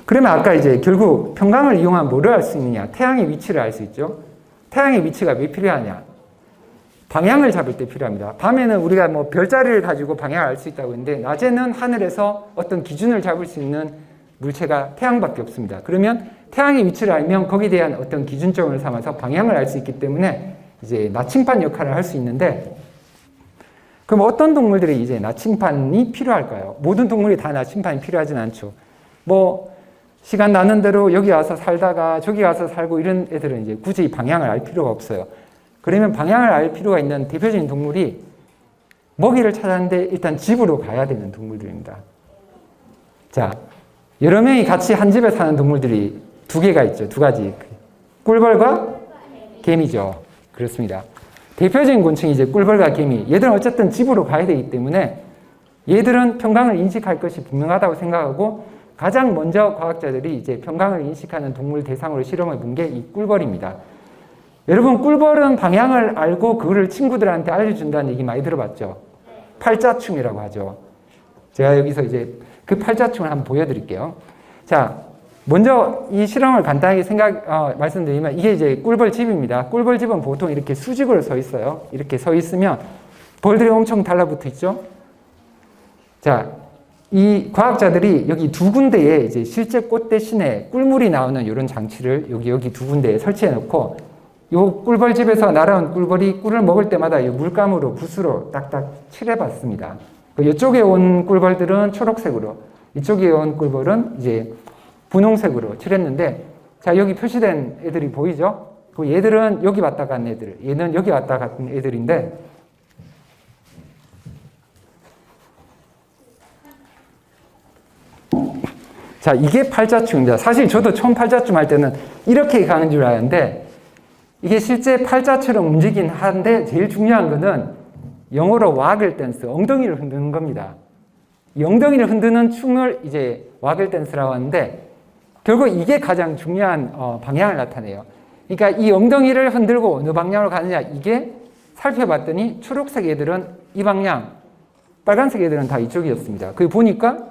그러면 아까 이제 결국 평광을 이용하면 뭐를 알 수 있느냐? 태양의 위치를 알 수 있죠. 태양의 위치가 왜 필요하냐? 방향을 잡을 때 필요합니다. 밤에는 우리가 뭐 별자리를 가지고 방향을 알 수 있다고 했는데, 낮에는 하늘에서 어떤 기준을 잡을 수 있는 물체가 태양밖에 없습니다. 그러면 태양의 위치를 알면 거기에 대한 어떤 기준점을 삼아서 방향을 알 수 있기 때문에 이제 나침반 역할을 할 수 있는데, 그럼 어떤 동물들이 이제 나침반이 필요할까요? 모든 동물이 다 나침반이 필요하진 않죠. 뭐 시간 나는 대로 여기 와서 살다가 저기 가서 살고 이런 애들은 이제 굳이 방향을 알 필요가 없어요. 그러면 방향을 알 필요가 있는 대표적인 동물이 먹이를 찾았는데 일단 집으로 가야 되는 동물들입니다. 자, 여러 명이 같이 한 집에 사는 동물들이 두 개가 있죠. 두 가지. 꿀벌과 개미죠. 그렇습니다. 대표적인 곤충이 이제 꿀벌과 개미. 얘들은 어쨌든 집으로 가야 되기 때문에 얘들은 평강을 인식할 것이 분명하다고 생각하고, 가장 먼저 과학자들이 이제 평강을 인식하는 동물 대상으로 실험해 본 게 이 꿀벌입니다. 여러분, 꿀벌은 방향을 알고 그거를 친구들한테 알려준다는 얘기 많이 들어봤죠? 팔자춤이라고 하죠. 제가 여기서 이제 그 팔자춤을 한번 보여드릴게요. 자, 먼저 이 실험을 간단하게 말씀드리면, 이게 이제 꿀벌 집입니다. 꿀벌 집은 보통 이렇게 수직으로 서 있어요. 이렇게 서 있으면 벌들이 엄청 달라붙어 있죠? 자, 이 과학자들이 여기 두 군데에 이제 실제 꽃 대신에 꿀물이 나오는 이런 장치를 여기 두 군데에 설치해 놓고, 요 꿀벌집에서 날아온 꿀벌이 꿀을 먹을 때마다 이 물감으로 붓으로 딱딱 칠해봤습니다. 이쪽에 온 꿀벌들은 초록색으로, 이쪽에 온 꿀벌은 이제 분홍색으로 칠했는데, 자, 여기 표시된 애들이 보이죠? 그 얘들은 여기 왔다 간 애들, 얘는 여기 왔다 갔던 애들인데, 자, 이게 팔자춤입니다. 사실 저도 처음 팔자춤 할 때는 이렇게 가는 줄 알았는데, 이게 실제 팔자처럼 움직이긴 한데, 제일 중요한 거는 영어로 와글 댄스, 엉덩이를 흔드는 겁니다. 이 엉덩이를 흔드는 춤을 이제 와글 댄스라고 하는데, 결국 이게 가장 중요한 방향을 나타내요. 그러니까 이 엉덩이를 흔들고 어느 방향으로 가느냐, 이게 살펴봤더니 초록색 애들은 이 방향, 빨간색 애들은 다 이쪽이었습니다. 그 보니까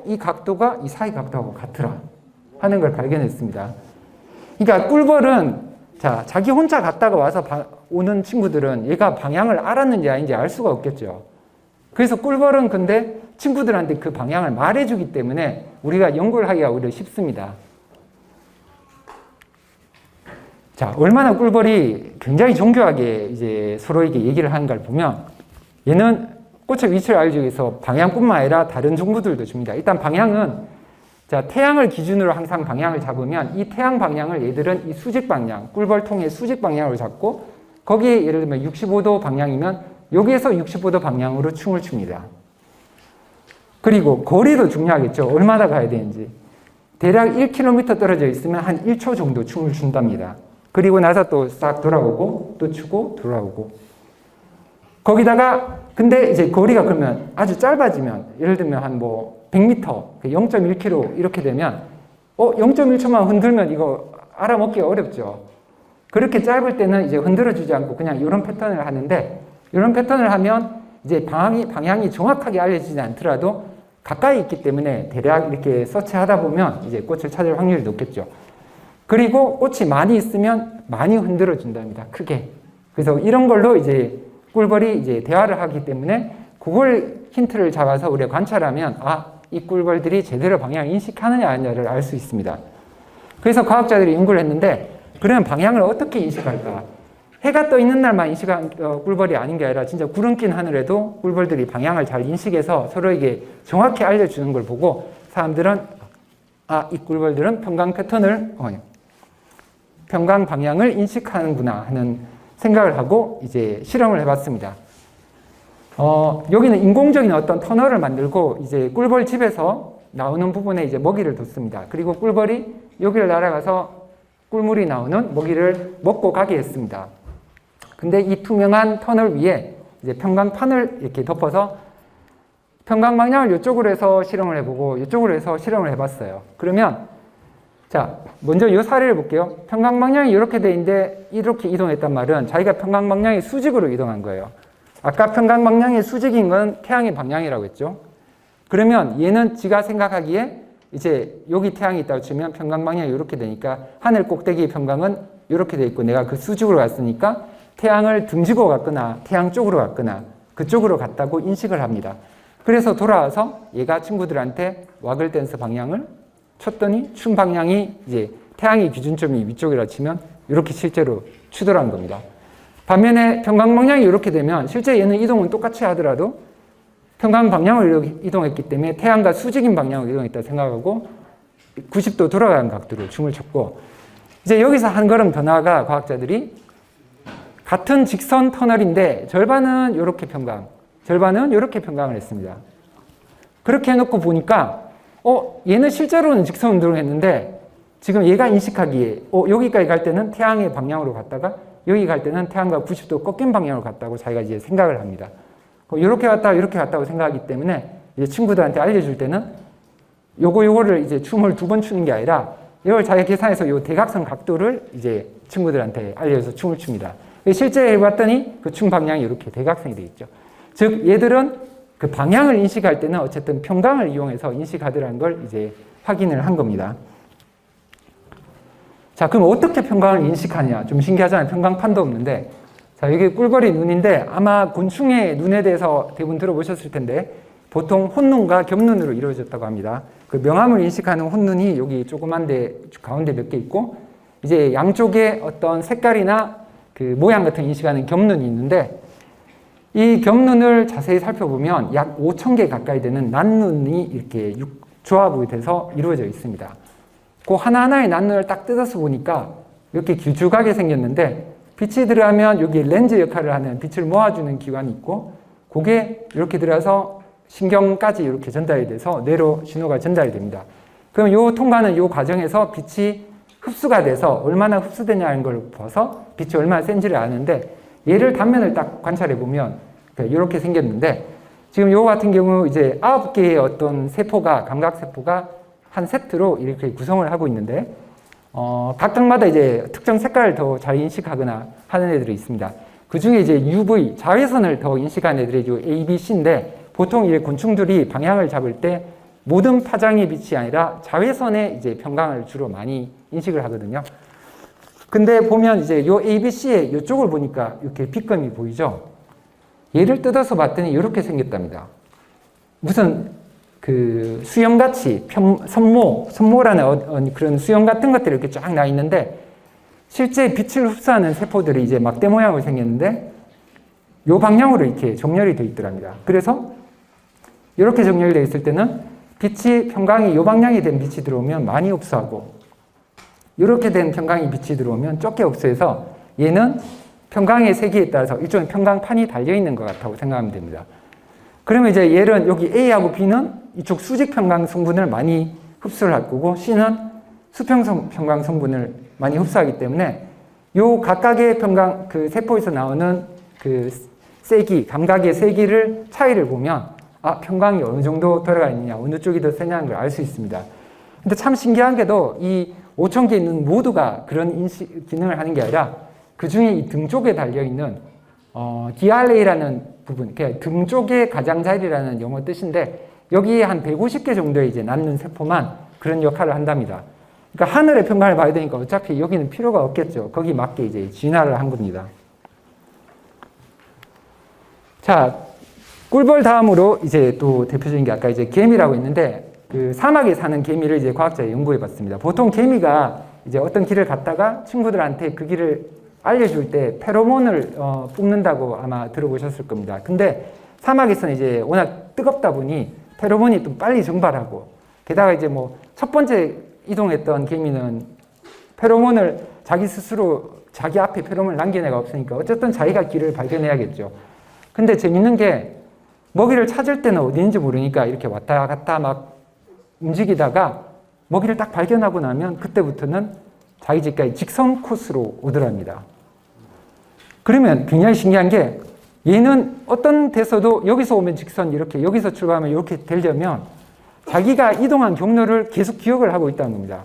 이 각도가 이 사이 각도하고 같더라 하는 걸 발견했습니다. 그러니까 꿀벌은 자기 혼자 갔다가 와서 오는 친구들은 얘가 방향을 알았는지 아닌지 알 수가 없겠죠. 그래서 꿀벌은 근데 친구들한테 그 방향을 말해주기 때문에 우리가 연구를 하기가 오히려 쉽습니다. 자, 얼마나 꿀벌이 굉장히 정교하게 이제 서로에게 얘기를 하는 걸 보면, 얘는 꽃의 위치를 알기 위해서 방향뿐만 아니라 다른 정보들도 줍니다. 일단 방향은, 자, 태양을 기준으로 항상 방향을 잡으면 이 태양 방향을 얘들은 이 수직 방향, 꿀벌통의 수직 방향으로 잡고, 거기에 예를 들면 65도 방향이면 여기에서 65도 방향으로 춤을 춥니다. 그리고 거리도 중요하겠죠. 얼마나 가야 되는지. 대략 1km 떨어져 있으면 한 1초 정도 춤을 춘답니다. 그리고 나서 또 싹 돌아오고 또 추고 돌아오고. 거기다가 근데 이제 거리가 그러면 아주 짧아지면 예를 들면 한 뭐 100m, 0.1km 이렇게 되면 0.1초만 흔들면 이거 알아먹기가 어렵죠. 그렇게 짧을 때는 이제 흔들어주지 않고 그냥 이런 패턴을 하는데 이런 패턴을 하면 이제 방향이 정확하게 알려지지 않더라도 가까이 있기 때문에 대략 이렇게 서치하다 보면 이제 꽃을 찾을 확률이 높겠죠. 그리고 꽃이 많이 있으면 많이 흔들어 준답니다. 크게. 그래서 이런 걸로 이제 꿀벌이 이제 대화를 하기 때문에 그걸 힌트를 잡아서 우리가 관찰하면 이 꿀벌들이 제대로 방향을 인식하느냐 아니냐를 알 수 있습니다. 그래서 과학자들이 연구를 했는데 그러면 방향을 어떻게 인식할까? 해가 떠 있는 날만 인식한 꿀벌이 아닌 게 아니라 진짜 구름 낀 하늘에도 꿀벌들이 방향을 잘 인식해서 서로에게 정확히 알려주는 걸 보고 사람들은 이 꿀벌들은 평강 방향을 인식하는구나 하는 생각을 하고 이제 실험을 해봤습니다. 여기는 인공적인 어떤 터널을 만들고 이제 꿀벌 집에서 나오는 부분에 이제 먹이를 뒀습니다. 그리고 꿀벌이 여기를 날아가서 꿀물이 나오는 먹이를 먹고 가게 했습니다. 근데 이 투명한 터널 위에 이제 평강판을 이렇게 덮어서 평강 방향을 이쪽으로 해서 실험을 해보고 이쪽으로 해서 실험을 해봤어요. 그러면 자, 먼저 이 사례를 볼게요. 평강 방향이 이렇게 돼 있는데 이렇게 이동했단 말은 자기가 평강 방향의 수직으로 이동한 거예요. 아까 평강 방향의 수직인 건 태양의 방향이라고 했죠. 그러면 얘는 지가 생각하기에 이제 여기 태양이 있다고 치면 평강 방향이 이렇게 되니까 하늘 꼭대기의 평강은 이렇게 돼 있고 내가 그 수직으로 갔으니까 태양을 등지고 갔거나 태양 쪽으로 갔거나 그쪽으로 갔다고 인식을 합니다. 그래서 돌아와서 얘가 친구들한테 와글 댄스 방향을 쳤더니 춤 방향이 이제 태양의 기준점이 위쪽이라 치면 이렇게 실제로 추돌한 겁니다. 반면에 평강 방향이 이렇게 되면 실제 얘는 이동은 똑같이 하더라도 평강 방향으로 이동했기 때문에 태양과 수직인 방향으로 이동했다 생각하고 90도 돌아가는 각도로 춤을 췄고 이제 여기서 한 걸음 더 나아가 과학자들이 같은 직선 터널인데 절반은 이렇게 평강, 절반은 이렇게 평강을 했습니다. 그렇게 해놓고 보니까 얘는 실제로는 직선 운동을 했는데 지금 얘가 인식하기에 여기까지 갈 때는 태양의 방향으로 갔다가 여기 갈 때는 태양과 90도 꺾인 방향으로 갔다고 자기가 이제 생각을 합니다. 이렇게 갔다가 이렇게 갔다고 생각하기 때문에 이제 친구들한테 알려줄 때는 요거를 이제 춤을 2번 추는 게 아니라 이걸 자기가 계산해서 요 대각선 각도를 이제 친구들한테 알려줘서 춤을 춥니다. 실제 해봤더니 그 춤 방향이 이렇게 대각선이 되어 있죠. 즉 얘들은 그 방향을 인식할 때는 어쨌든 평강을 이용해서 인식하더라는 걸 이제 확인을 한 겁니다. 자, 그럼 어떻게 평강을 인식하냐? 좀 신기하잖아요. 평강판도 없는데. 자, 이게 꿀벌이 눈인데 아마 곤충의 눈에 대해서 대부분 들어보셨을 텐데 보통 혼눈과 겹눈으로 이루어졌다고 합니다. 그 명암을 인식하는 혼눈이 여기 조그만데 가운데 몇 개 있고 이제 양쪽에 어떤 색깔이나 그 모양 같은 인식하는 겹눈이 있는데 이 겹눈을 자세히 살펴보면 약 5,000개 가까이 되는 난눈이 이렇게 조합이 돼서 이루어져 있습니다. 그 하나하나의 난눈을 딱 뜯어서 보니까 이렇게 길쭉하게 생겼는데 빛이 들어가면 여기 렌즈 역할을 하는 빛을 모아주는 기관이 있고 그게 이렇게 들어가서 신경까지 이렇게 전달이 돼서 뇌로 신호가 전달이 됩니다. 그럼 요 통과는 요 과정에서 빛이 흡수가 돼서 얼마나 흡수되냐는 걸 봐서 빛이 얼마나 센지를 아는데 얘를 단면을 딱 관찰해 보면 이렇게 생겼는데 지금 요 같은 경우 이제 9개의 어떤 세포가 감각세포가 한 세트로 이렇게 구성을 하고 있는데 각각마다 이제 특정 색깔을 더 잘 인식하거나 하는 애들이 있습니다. 그 중에 이제 UV, 자외선을 더 인식하는 애들이 A, B, C인데 보통 이 곤충들이 방향을 잡을 때 모든 파장의 빛이 아니라 자외선의 이제 평강을 주로 많이 인식을 하거든요. 근데 보면 이제 요 A, B, C의 이쪽을 보니까 이렇게 빛감이 보이죠? 얘를 뜯어서 봤더니 이렇게 생겼답니다. 무슨 그 수염같이 선모라는 그런 수염 같은 것들이 이렇게 쫙 나 있는데 실제 빛을 흡수하는 세포들이 이제 막대 모양으로 생겼는데 요 방향으로 이렇게 정렬이 되어 있더랍니다. 그래서 이렇게 정렬이 되어 있을 때는 빛이 평강이 요 방향이 된 빛이 들어오면 많이 흡수하고 이렇게 된 평강이 빛이 들어오면 적게 흡수해서 얘는 평강의 세기에 따라서 일종의 평강판이 달려있는 것 같다고 생각하면 됩니다. 그러면 이제 얘는 여기 A하고 B는 이쪽 수직평강 성분을 많이 흡수를 할 거고 C는 수평평강 성분을 많이 흡수하기 때문에 요 각각의 평강, 그 세포에서 나오는 그 세기, 감각의 세기를 차이를 보면 아, 평강이 어느 정도 들어가 있느냐, 어느 쪽이 더 세냐는 걸 알 수 있습니다. 근데 참 신기한 게도 이 5,000개 있는 모두가 그런 인식 기능을 하는 게 아니라 그 중에 이 등 쪽에 달려있는 DRA라는 부분, 그러니까 등 쪽의 가장자리라는 영어 뜻인데 여기에 한 150개 정도의 이제 남는 세포만 그런 역할을 한답니다. 그러니까 하늘의 평강을 봐야 되니까 어차피 여기는 필요가 없겠죠. 거기 맞게 이제 진화를 한 겁니다. 자, 꿀벌 다음으로 이제 또 대표적인 게 아까 이제 개미라고 했는데 그 사막에 사는 개미를 이제 과학자가 연구해 봤습니다. 보통 개미가 이제 어떤 길을 갔다가 친구들한테 그 길을 알려줄 때 페로몬을 뿜는다고 아마 들어보셨을 겁니다. 근데 사막에서는 이제 워낙 뜨겁다 보니 페로몬이 또 빨리 증발하고 게다가 이제 뭐 첫 번째 이동했던 개미는 페로몬을 자기 스스로 자기 앞에 페로몬을 남긴 애가 없으니까 어쨌든 자기가 길을 발견해야겠죠. 근데 재밌는 게 먹이를 찾을 때는 어디 있는지 모르니까 이렇게 왔다 갔다 막 움직이다가 먹이를 딱 발견하고 나면 그때부터는 자기 집까지 직선 코스로 오더랍니다. 그러면 굉장히 신기한 게 얘는 어떤 데서도 여기서 오면 직선 이렇게 여기서 출발하면 이렇게 되려면 자기가 이동한 경로를 계속 기억을 하고 있다는 겁니다.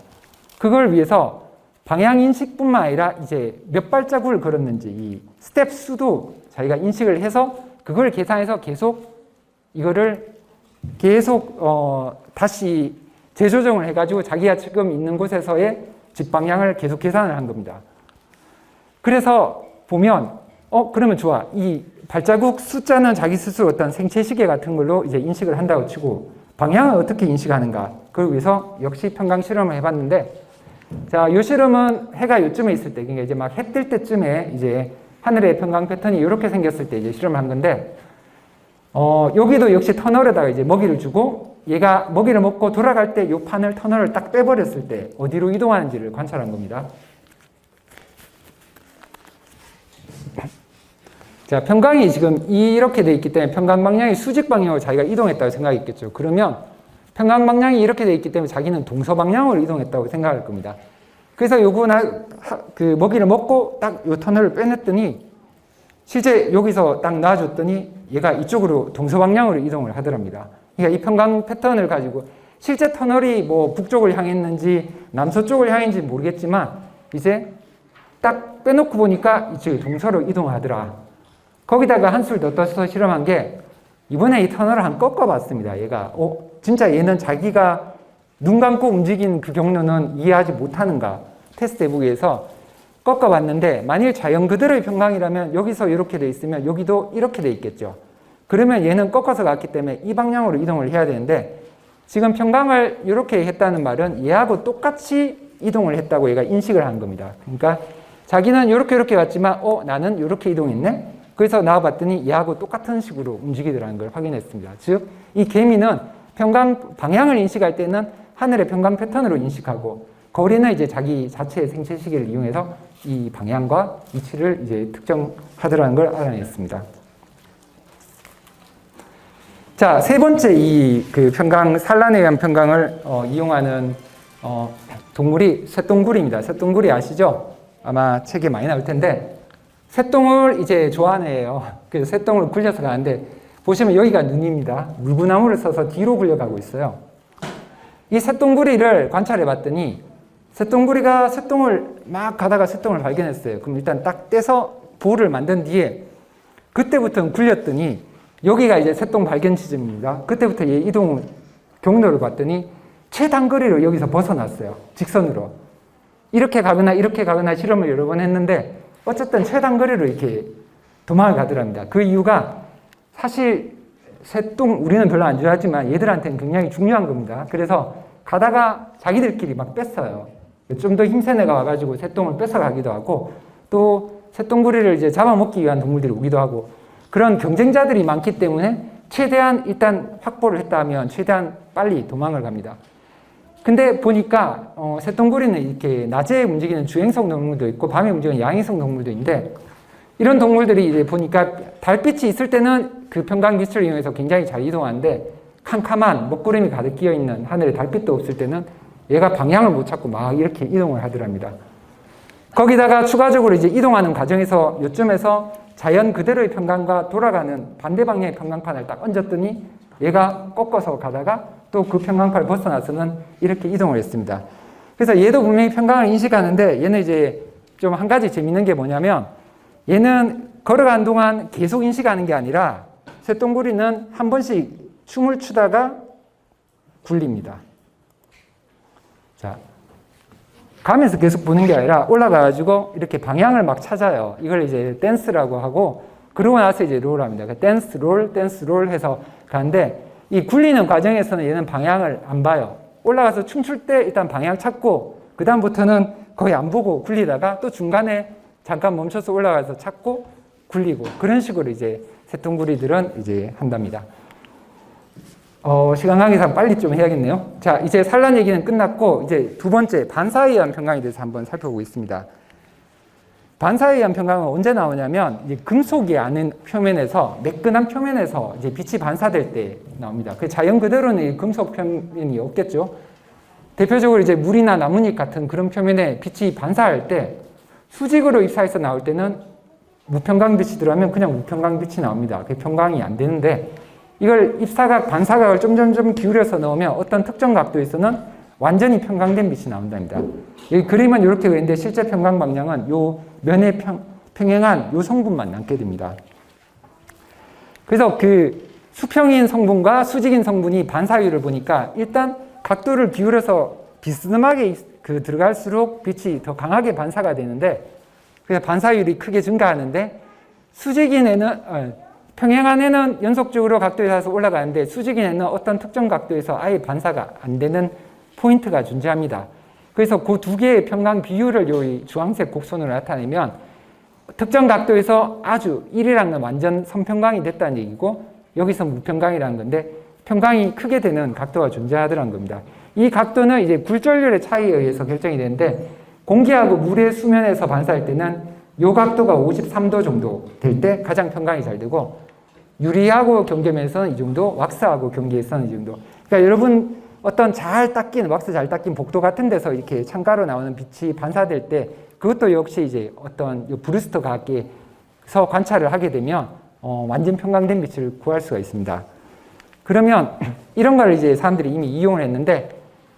그걸 위해서 방향 인식뿐만 아니라 이제 몇 발자국을 걸었는지 이 스텝 수도 자기가 인식을 해서 그걸 계산해서 계속 이거를 계속 다시 재조정을 해가지고 자기가 지금 있는 곳에서의 집 방향을 계속 계산을 한 겁니다. 그래서 보면 그러면 좋아. 이 발자국 숫자는 자기 스스로 어떤 생체 시계 같은 걸로 이제 인식을 한다고 치고 방향을 어떻게 인식하는가. 그걸 위해서 역시 평강 실험을 해봤는데 자, 이 실험은 해가 요쯤에 있을 때, 그러니까 이제 막 해 뜰 때쯤에 이제 하늘의 평강 패턴이 이렇게 생겼을 때 이제 실험을 한 건데 여기도 역시 터널에다가 이제 먹이를 주고 얘가 먹이를 먹고 돌아갈 때 이 판을 터널을 딱 빼버렸을 때 어디로 이동하는지를 관찰한 겁니다. 자, 평강이 지금 이렇게 돼 있기 때문에 평강 방향이 수직 방향으로 자기가 이동했다고 생각했겠죠. 그러면 평강 방향이 이렇게 돼 있기 때문에 자기는 동서 방향으로 이동했다고 생각할 겁니다. 그래서 요거나 그 먹이를 먹고 딱 요 터널을 빼냈더니 실제 여기서 딱 놔줬더니 얘가 이쪽으로 동서 방향으로 이동을 하더랍니다. 그러니까 이 평강 패턴을 가지고 실제 터널이 뭐 북쪽을 향했는지 남서쪽을 향했는지 모르겠지만 이제 딱 빼놓고 보니까 이쪽에 동서로 이동하더라. 거기다가 한술 더 떠서 실험한 게 이번에 이 터널을 한 꺾어봤습니다. 얘가 진짜 얘는 자기가 눈 감고 움직인 그 경로는 이해하지 못하는가 테스트 해보기 위해서 꺾어봤는데 만일 자연 그대로의 평강이라면 여기서 이렇게 돼 있으면 여기도 이렇게 돼 있겠죠. 그러면 얘는 꺾어서 갔기 때문에 이 방향으로 이동을 해야 되는데 지금 평강을 이렇게 했다는 말은 얘하고 똑같이 이동을 했다고 얘가 인식을 한 겁니다. 그러니까 자기는 이렇게 갔지만 나는 이렇게 이동했네. 그래서 나와봤더니 얘하고 똑같은 식으로 움직이더라는 걸 확인했습니다. 즉, 이 개미는 평강 방향을 인식할 때는 하늘의 평강 패턴으로 인식하고 거리는 이제 자기 자체의 생체 시계를 이용해서 이 방향과 위치를 이제 특정하더라는 걸 알아냈습니다. 자, 세 번째 이 그 평강, 산란에 의한 평강을 이용하는 동물이 쇠똥구리입니다. 쇠똥구리 아시죠? 아마 책에 많이 나올 텐데 쇠똥을 이제 좋아하는 애예요. 그래서 쇠똥을 굴려서 가는데 보시면 여기가 눈입니다. 물구나무를 써서 뒤로 굴려가고 있어요. 이 쇠똥구리를 관찰해 봤더니 쇠똥구리가 쇠똥을 막 가다가 쇠똥을 발견했어요. 그럼 일단 딱 떼서 볼을 만든 뒤에 그때부터는 굴렸더니 여기가 이제 쇠똥 발견 지점입니다. 그때부터 얘 이동 경로를 봤더니 최단거리로 여기서 벗어났어요. 직선으로. 이렇게 가거나 실험을 여러 번 했는데 어쨌든 최단거리로 이렇게 도망을 가더랍니다. 그 이유가 사실 쇠똥 우리는 별로 안 좋아하지만 얘들한테는 굉장히 중요한 겁니다. 그래서 가다가 자기들끼리 막 뺐어요. 좀 더 힘센 애가 와가지고 쇠똥을 뺏어가기도 하고 또 쇠똥구리를 이제 잡아먹기 위한 동물들이 오기도 하고 그런 경쟁자들이 많기 때문에 최대한 일단 확보를 했다 하면 최대한 빨리 도망을 갑니다. 근데 보니까 쇠똥구리는 이렇게 낮에 움직이는 주행성 동물도 있고 밤에 움직이는 야행성 동물도 있는데 이런 동물들이 이제 보니까 달빛이 있을 때는 그 평광빛을 이용해서 굉장히 잘 이동하는데 캄캄한 먹구름이 가득 끼어 있는 하늘에 달빛도 없을 때는 얘가 방향을 못 찾고 막 이렇게 이동을 하더랍니다. 거기다가 추가적으로 이제 이동하는 과정에서 요쯤에서 자연 그대로의 평광과 돌아가는 반대 방향의 평광판을 딱 얹었더니 얘가 꺾어서 가다가 또 그 평광판을 벗어나서는 이렇게 이동을 했습니다. 그래서 얘도 분명히 평광을 인식하는데 얘는 이제 좀 한 가지 재밌는 게 뭐냐면 얘는 걸어가는 동안 계속 인식하는 게 아니라 쇠똥구리는 한 번씩 춤을 추다가 굴립니다. 자, 가면서 계속 보는 게 아니라 올라가가지고 이렇게 방향을 막 찾아요. 이걸 이제 댄스라고 하고 그러고 나서 이제 롤 합니다. 댄스 롤 해서 가는데 이 굴리는 과정에서는 얘는 방향을 안 봐요. 올라가서 춤출 때 일단 방향 찾고 그 다음부터는 거의 안 보고 굴리다가 또 중간에 잠깐 멈춰서 올라가서 찾고 굴리고 그런 식으로 이제 새똥구리들은 이제 한답니다. 시간 관계상 빨리 좀 해야겠네요. 자, 이제 산란 얘기는 끝났고 이제 두 번째 반사에 의한 평강에 대해서 한번 살펴보겠습니다. 반사에 의한 평강은 언제 나오냐면 이제 금속이 아닌 표면에서 매끈한 표면에서 이제 빛이 반사될 때 나옵니다. 그 자연 그대로는 이 금속 표면이 없겠죠. 대표적으로 이제 물이나 나뭇잎 같은 그런 표면에 빛이 반사할 때 수직으로 입사해서 나올 때는 무평광빛이 들어가면 그냥 무평광빛이 나옵니다. 그게 평광이 안 되는데 이걸 입사각, 반사각을 점점점 기울여서 넣으면 어떤 특정 각도에서는 완전히 평광된 빛이 나온답니다. 이 그림은 이렇게 그랬는데 실제 평광 방향은 요 면에 평행한 요 성분만 남게 됩니다. 그래서 그 수평인 성분과 수직인 성분이 반사율을 보니까 일단 각도를 기울여서 비스듬하게 그 들어갈수록 빛이 더 강하게 반사가 되는데 그래서 반사율이 크게 증가하는데 평행한 애는 연속적으로 각도에 따라서 올라가는데 수직인 애는 어떤 특정 각도에서 아예 반사가 안 되는 포인트가 존재합니다. 그래서 그 두 개의 평강 비율을 요 주황색 곡선으로 나타내면 특정 각도에서 아주 1이랑은 완전 선평강이 됐다는 얘기고 여기서 무평강이라는 건데 평강이 크게 되는 각도가 존재하더라는 겁니다. 이 각도는 이제 굴절률의 차이에 의해서 결정이 되는데 공기하고 물의 수면에서 반사할 때는 이 각도가 53도 정도 될 때 가장 평강이 잘 되고 유리하고 경계면에서는 이 정도, 왁스하고 경계에서는 이 정도. 그러니까 여러분 어떤 왁스 잘 닦인 복도 같은 데서 이렇게 창가로 나오는 빛이 반사될 때 그것도 역시 이제 어떤 브루스터 과학계에서 관찰을 하게 되면 완전 평강된 빛을 구할 수가 있습니다. 그러면 이런 걸 이제 사람들이 이미 이용을 했는데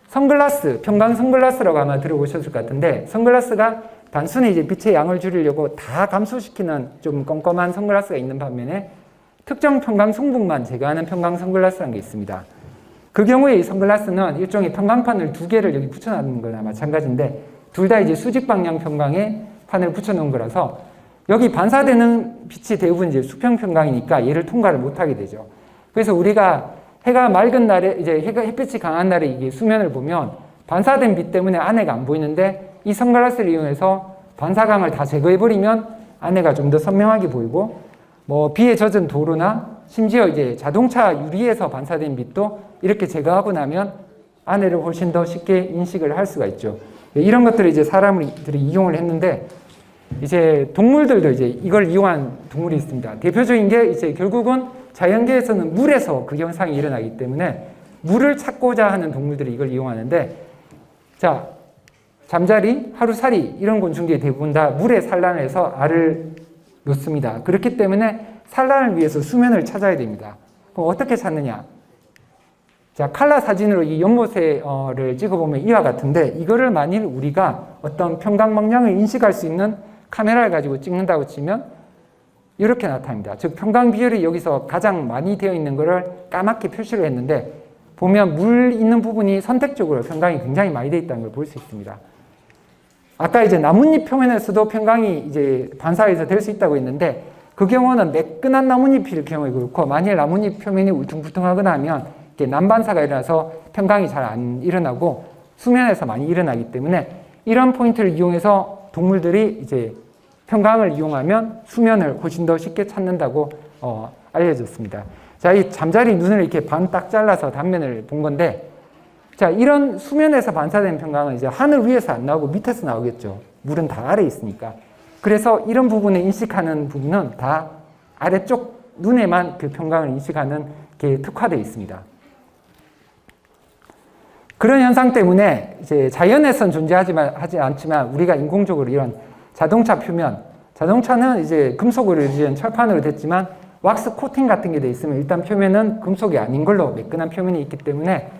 선글라스, 평강 선글라스라고 아마 들어보셨을 것 같은데 선글라스가 단순히 이제 빛의 양을 줄이려고 다 감소시키는 좀 껌껌한 선글라스가 있는 반면에 특정 평강 성분만 제거하는 평강 선글라스라는 게 있습니다. 그 경우에 이 선글라스는 일종의 평강판을 두 개를 여기 붙여놓는 거나 마찬가지인데 둘 다 이제 수직 방향 평강에 판을 붙여놓은 거라서 여기 반사되는 빛이 대부분 이제 수평 평강이니까 얘를 통과를 못하게 되죠. 그래서 우리가 해가 맑은 날에 이제 햇빛이 강한 날에 이게 수면을 보면 반사된 빛 때문에 안에가 안 보이는데 이 선글라스를 이용해서 반사광을 다 제거해버리면 안에가 좀 더 선명하게 보이고 뭐 비에 젖은 도로나 심지어 이제 자동차 유리에서 반사된 빛도 이렇게 제거하고 나면 안에를 훨씬 더 쉽게 인식을 할 수가 있죠. 이런 것들을 이제 사람들이 이용을 했는데 이제 동물들도 이제 이걸 이용한 동물이 있습니다. 대표적인 게 이제 결국은 자연계에서는 물에서 그 현상이 일어나기 때문에 물을 찾고자 하는 동물들이 이걸 이용하는데 자, 잠자리, 하루살이 이런 곤충들이 대부분 다 물에 산란을 해서 알을 놓습니다. 그렇기 때문에 산란을 위해서 수면을 찾아야 됩니다. 그럼 어떻게 찾느냐? 자, 칼라 사진으로 이 연못을 찍어보면 이와 같은데 이거를 만일 우리가 어떤 평강 방향을 인식할 수 있는 카메라를 가지고 찍는다고 치면 이렇게 나타납니다. 즉 평강 비율이 여기서 가장 많이 되어 있는 것을 까맣게 표시를 했는데 보면 물 있는 부분이 선택적으로 평강이 굉장히 많이 되어 있다는 걸 볼 수 있습니다. 아까 이제 나뭇잎 표면에서도 평강이 이제 반사해서 될 수 있다고 했는데 그 경우는 매끈한 나뭇잎일 경우에 그렇고 만일 나뭇잎 표면이 울퉁불퉁하거나 하면 이렇게 난반사가 일어나서 평강이 잘 안 일어나고 수면에서 많이 일어나기 때문에 이런 포인트를 이용해서 동물들이 이제 평강을 이용하면 수면을 훨씬 더 쉽게 찾는다고 알려졌습니다. 자, 이 잠자리 눈을 이렇게 반 딱 잘라서 단면을 본 건데 자, 이런 수면에서 반사된 평강은 이제 하늘 위에서 안 나오고 밑에서 나오겠죠. 물은 다 아래에 있으니까. 그래서 이런 부분을 인식하는 부분은 다 아래쪽 눈에만 그 평강을 인식하는 게 특화되어 있습니다. 그런 현상 때문에 이제 자연에선 하지 않지만 우리가 인공적으로 이런 자동차 표면, 자동차는 이제 금속으로 이루어진 철판으로 됐지만 왁스 코팅 같은 게 돼 있으면 일단 표면은 금속이 아닌 걸로 매끈한 표면이 있기 때문에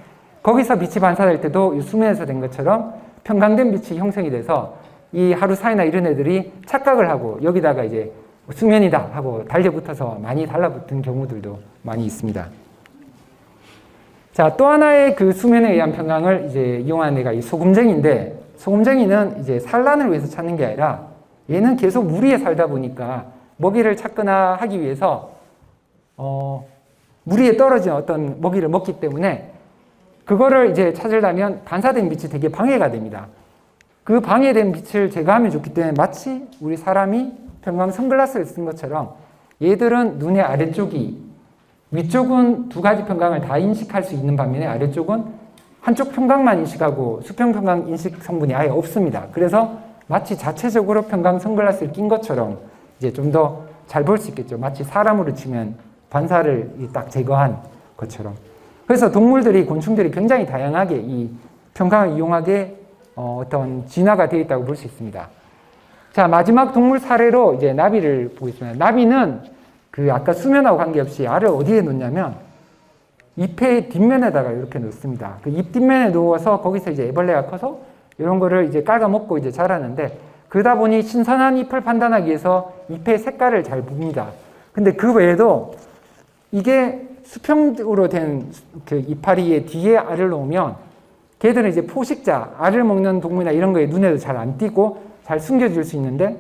거기서 빛이 반사될 때도 이 수면에서 된 것처럼 평강된 빛이 형성이 돼서 이 하루사이나 이런 애들이 착각을 하고 여기다가 이제 수면이다 하고 달려붙어서 많이 달라붙은 경우들도 많이 있습니다. 자, 또 하나의 그 수면에 의한 평강을 이제 이용하는 애가 이 소금쟁이인데, 소금쟁이는 이제 산란을 위해서 찾는 게 아니라 얘는 계속 물 위에 살다 보니까 먹이를 찾거나 하기 위해서 물 위에 떨어진 어떤 먹이를 먹기 때문에 그거를 이제 찾으려면 반사된 빛이 되게 방해가 됩니다. 그 방해된 빛을 제거하면 좋기 때문에 마치 우리 사람이 평강 선글라스를 쓴 것처럼 얘들은 눈의 아래쪽이, 위쪽은 두 가지 평강을 다 인식할 수 있는 반면에 아래쪽은 한쪽 평강만 인식하고 수평 평강 인식 성분이 아예 없습니다. 그래서 마치 자체적으로 평강 선글라스를 낀 것처럼 이제 좀 더 잘 볼 수 있겠죠. 마치 사람으로 치면 반사를 딱 제거한 것처럼. 그래서 동물들이, 곤충들이 굉장히 다양하게 이 평강을 이용하게 어떤 진화가 되어 있다고 볼 수 있습니다. 자, 마지막 동물 사례로 이제 나비를 보겠습니다. 나비는 그 아까 수면하고 관계없이 알을 어디에 놓냐면 잎의 뒷면에다가 이렇게 놓습니다. 그 잎 뒷면에 놓아서 거기서 이제 애벌레가 커서 이런 거를 이제 깔아먹고 이제 자라는데, 그러다 보니 신선한 잎을 판단하기 위해서 잎의 색깔을 잘 봅니다. 근데 그 외에도 이게 수평으로 된 그 이파리의 뒤에 알을 놓으면 걔들은 이제 포식자, 알을 먹는 동물이나 이런 거에 눈에도 잘 안 띄고 잘 숨겨질 수 있는데,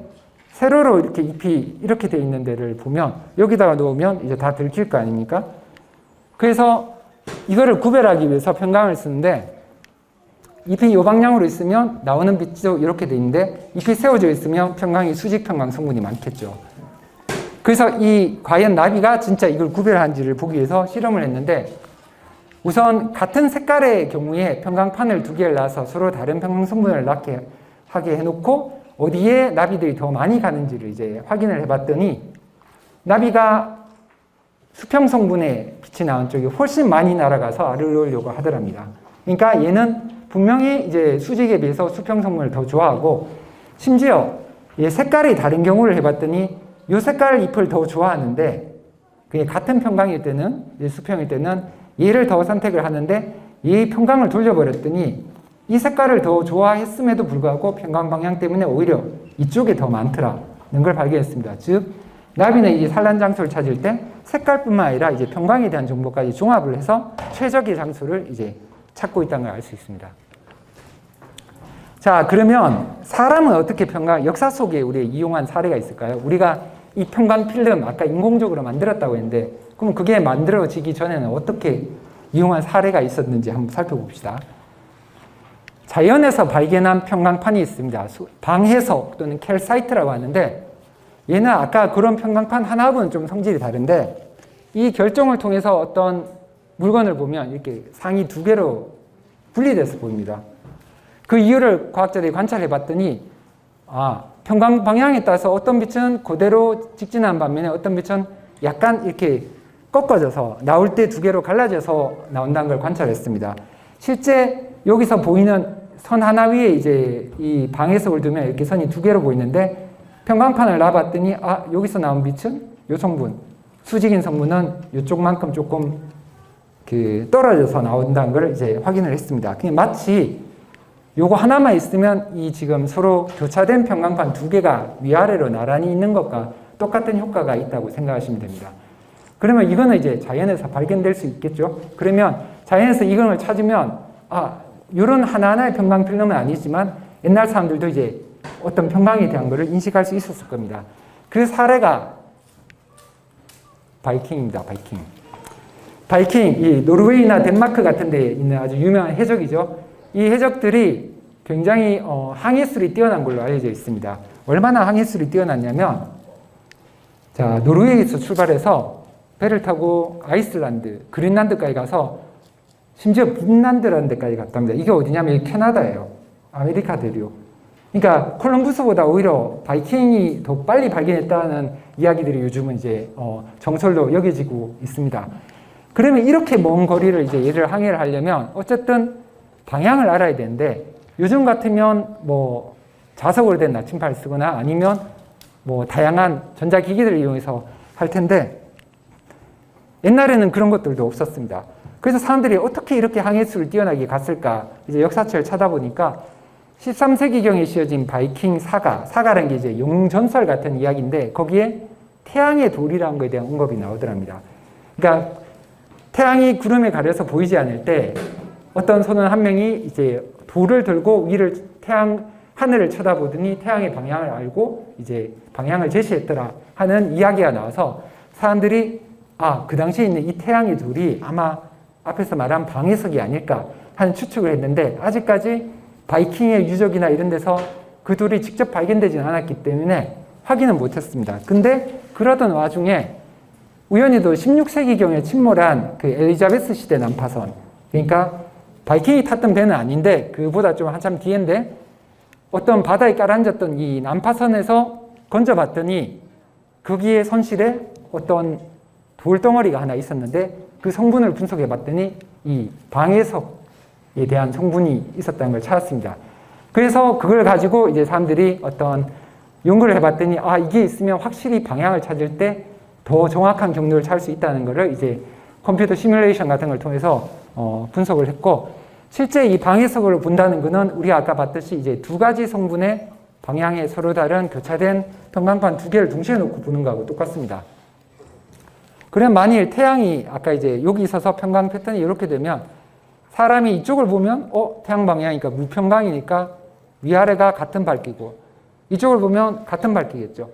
세로로 이렇게 잎이 이렇게 돼 있는 데를 보면 여기다가 놓으면 이제 다 들킬 거 아닙니까? 그래서 이거를 구별하기 위해서 평강을 쓰는데, 잎이 이 방향으로 있으면 나오는 빛도 이렇게 돼 있는데 잎이 세워져 있으면 평강이 수직 평강 성분이 많겠죠. 그래서 과연 나비가 진짜 이걸 구별하는지를 보기 위해서 실험을 했는데, 우선 같은 색깔의 경우에 평강판을 두 개를 놔서 서로 다른 평강 성분을 낳게 하게 해놓고 어디에 나비들이 더 많이 가는지를 이제 확인을 해봤더니, 나비가 수평 성분의 빛이 나온 쪽이 훨씬 많이 날아가서 알을 놓으려고 하더랍니다. 그러니까 얘는 분명히 이제 수직에 비해서 수평 성분을 더 좋아하고, 심지어 얘 색깔이 다른 경우를 해봤더니 이 색깔 잎을 더 좋아하는데, 그게 같은 평강일 때는, 수평일 때는 얘를 더 선택을 하는데 얘 평강을 돌려버렸더니 이 색깔을 더 좋아했음에도 불구하고 평강 방향 때문에 오히려 이쪽에 더 많더라는 걸 발견했습니다. 즉, 나비는 이 산란 장소를 찾을 때 색깔뿐만 아니라 이제 평강에 대한 정보까지 종합을 해서 최적의 장소를 이제 찾고 있다는 걸 알 수 있습니다. 자, 그러면 사람은 어떻게 역사 속에 우리 이용한 사례가 있을까요? 우리가 이 평강 필름 아까 인공적으로 만들었다고 했는데, 그럼 그게 만들어지기 전에는 어떻게 이용한 사례가 있었는지 한번 살펴봅시다. 자연에서 발견한 평강판이 있습니다. 방해석 또는 캘사이트라고 하는데, 얘는 아까 그런 평강판 하나하고는 좀 성질이 다른데, 이 결정을 통해서 어떤 물건을 보면 이렇게 상이 두 개로 분리돼서 보입니다. 그 이유를 과학자들이 관찰해 봤더니, 평강 방향에 따라서 어떤 빛은 그대로 직진한 반면에 어떤 빛은 약간 이렇게 꺾어져서 나올 때 두 개로 갈라져서 나온다는 걸 관찰했습니다. 실제 여기서 보이는 선 하나 위에 이제 이 방해석을 두면 이렇게 선이 두 개로 보이는데, 평강판을 놔봤더니 여기서 나온 빛은 요 성분, 수직인 성분은 이쪽만큼 조금 떨어져서 나온다는 걸 이제 확인을 했습니다. 그냥 마치 요거 하나만 있으면 이 지금 서로 교차된 평강판 두 개가 위아래로 나란히 있는 것과 똑같은 효과가 있다고 생각하시면 됩니다. 그러면 이거는 이제 자연에서 발견될 수 있겠죠. 그러면 자연에서 이걸 찾으면 이런 하나하나의 평강 필름은 아니지만 옛날 사람들도 이제 어떤 평강에 대한 것을 인식할 수 있었을 겁니다. 그 사례가 바이킹입니다. 바이킹, 이 노르웨이나 덴마크 같은 데 있는 아주 유명한 해적이죠. 이 해적들이 굉장히 항해술이 뛰어난 걸로 알려져 있습니다. 얼마나 항해술이 뛰어났냐면, 자, 노르웨이에서 출발해서 배를 타고 아이슬란드, 그린란드까지 가서 심지어 빈란드라는 데까지 갔답니다. 이게 어디냐면 캐나다예요. 아메리카 대륙. 그러니까 콜럼부스보다 오히려 바이킹이 더 빨리 발견했다는 이야기들이 요즘은 이제 정설로 여겨지고 있습니다. 그러면 이렇게 먼 거리를 이제 얘를 항해를 하려면 어쨌든 방향을 알아야 되는데 요즘 같으면 뭐 자석으로 된 나침판을 쓰거나 아니면 뭐 다양한 전자기기들을 이용해서 할 텐데 옛날에는 그런 것들도 없었습니다. 그래서 사람들이 어떻게 이렇게 항해수를 뛰어나게 갔을까 이제 역사책을 찾아보니까 13세기경에 씌어진 바이킹 사가라는 게 이제 용전설 같은 이야기인데 거기에 태양의 돌이라는 것에 대한 언급이 나오더랍니다. 그러니까 태양이 구름에 가려서 보이지 않을 때 어떤 선원 한 명이 이제 돌을 들고 위를 하늘을 쳐다보더니 태양의 방향을 알고 이제 방향을 제시했더라 하는 이야기가 나와서 사람들이 그 당시에 있는 이 태양의 돌이 아마 앞에서 말한 방해석이 아닐까 하는 추측을 했는데 아직까지 바이킹의 유적이나 이런 데서 그 돌이 직접 발견되지는 않았기 때문에 확인은 못했습니다. 근데 그러던 와중에 우연히도 16세기경에 침몰한 그 엘리자베스 시대 난파선, 그러니까 바이킹이 탔던 배는 아닌데 그보다 좀 한참 뒤인데 어떤 바다에 깔아앉았던 이 난파선에서 건져봤더니 거기에 선실에 어떤 돌덩어리가 하나 있었는데 그 성분을 분석해봤더니 이 방해석에 대한 성분이 있었다는 걸 찾았습니다. 그래서 그걸 가지고 이제 사람들이 어떤 연구를 해봤더니 이게 있으면 확실히 방향을 찾을 때 더 정확한 경로를 찾을 수 있다는 것을 이제 컴퓨터 시뮬레이션 같은 걸 통해서 분석을 했고 실제 이 방해석을 본다는 것은 우리가 아까 봤듯이 이제 두 가지 성분의 방향에 서로 다른 교차된 평광판 두 개를 동시에 놓고 보는 거하고 똑같습니다. 그럼 만일 태양이 아까 이제 여기 있어서 평광 패턴이 이렇게 되면 사람이 이쪽을 보면 태양 방향이니까 무평광이니까 위아래가 같은 밝기고 이쪽을 보면 같은 밝기겠죠.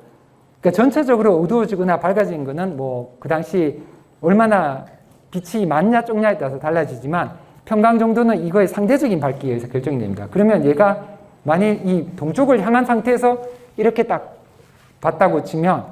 그러니까 전체적으로 어두워지거나 밝아진 거는 뭐 그 당시 얼마나 빛이 많냐 적냐에 따라서 달라지지만 평광 정도는 이거의 상대적인 밝기에 의해서 결정이 됩니다. 그러면 얘가 만일 이 동쪽을 향한 상태에서 이렇게 딱 봤다고 치면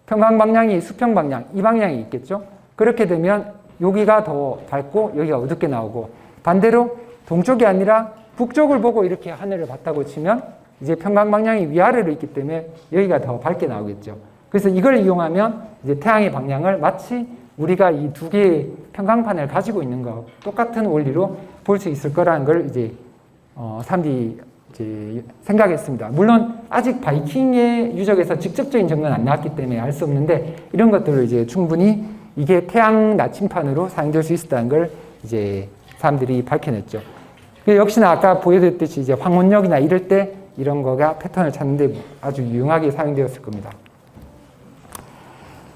평광 방향이 수평 방향, 이 방향이 있겠죠. 그렇게 되면 여기가 더 밝고 여기가 어둡게 나오고 반대로 동쪽이 아니라 북쪽을 보고 이렇게 하늘을 봤다고 치면 이제 평광 방향이 위아래로 있기 때문에 여기가 더 밝게 나오겠죠. 그래서 이걸 이용하면 이제 태양의 방향을 마치 우리가 이 두 개의 평광판을 가지고 있는 거 똑같은 원리로 볼 수 있을 거라는 걸 이제 사람들이 이제 생각했습니다. 물론 아직 바이킹의 유적에서 직접적인 증거는 안 나왔기 때문에 알 수 없는데 이런 것들을 이제 충분히 이게 태양 나침판으로 사용될 수 있었다는 걸 이제 사람들이 밝혀냈죠. 역시나 아까 보여드렸듯이 이제 황혼역이나 이럴 때 이런 거가 패턴을 찾는데 아주 유용하게 사용되었을 겁니다.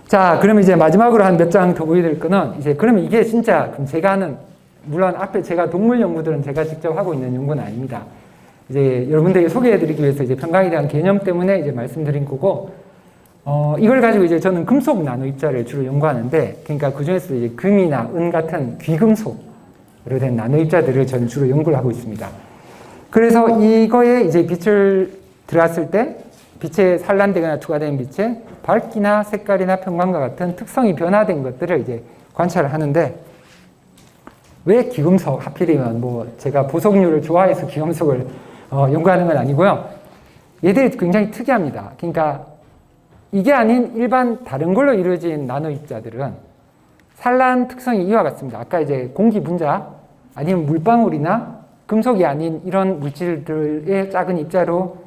자, 그러면 이제 마지막으로 한 몇 장 더 보여드릴 거는 이제 그러면 이게 진짜 그럼 제가 하는 물론 앞에 제가 동물 연구들은 제가 직접 하고 있는 연구는 아닙니다. 이제 여러분들에게 소개해드리기 위해서 이제 평광에 대한 개념 때문에 이제 말씀드린 거고 이걸 가지고 이제 저는 금속 나노 입자를 주로 연구하는데 그러니까 그 중에서 이제 금이나 은 같은 귀금속으로 된 나노 입자들을 저는 주로 연구를 하고 있습니다. 그래서 이거에 이제 빛을 들어왔을 때 빛에 산란되거나 투과된 빛의 밝기나 색깔이나 평광과 같은 특성이 변화된 것들을 이제 관찰을 하는데 왜 귀금속 하필이면 뭐 제가 보석류를 좋아해서 귀금속을 연구하는 건 아니고요. 얘들이 굉장히 특이합니다. 그러니까 이게 아닌 일반 다른 걸로 이루어진 나노 입자들은 산란 특성이 이와 같습니다. 아까 이제 공기 분자 아니면 물방울이나 금속이 아닌 이런 물질들의 작은 입자로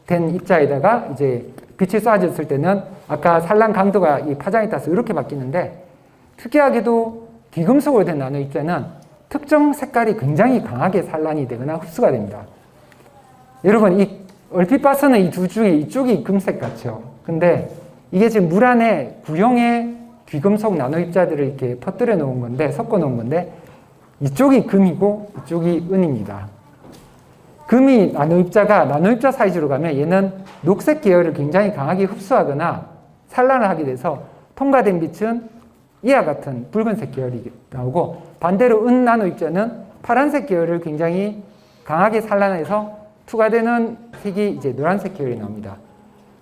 된 입자에다가 이제 빛이 쏴졌을 때는 아까 산란 강도가 이 파장에 따라서 이렇게 바뀌는데 특이하게도 귀금속으로 된 나노 입자는 특정 색깔이 굉장히 강하게 산란이 되거나 흡수가 됩니다. 여러분 이 얼핏 봐서는 이 두 중에 이쪽이 금색 같죠. 근데 이게 지금 물 안에 구형의 귀금속 나노 입자들을 이렇게 퍼뜨려 놓은 건데 섞어 놓은 건데 이쪽이 금이고 이쪽이 은입니다. 금이 나노입자가 나노입자 사이즈로 가면 얘는 녹색 계열을 굉장히 강하게 흡수하거나 산란을 하게 돼서 통과된 빛은 이와 같은 붉은색 계열이 나오고 반대로 은 나노입자는 파란색 계열을 굉장히 강하게 산란해서 투과되는 색이 이제 노란색 계열이 나옵니다.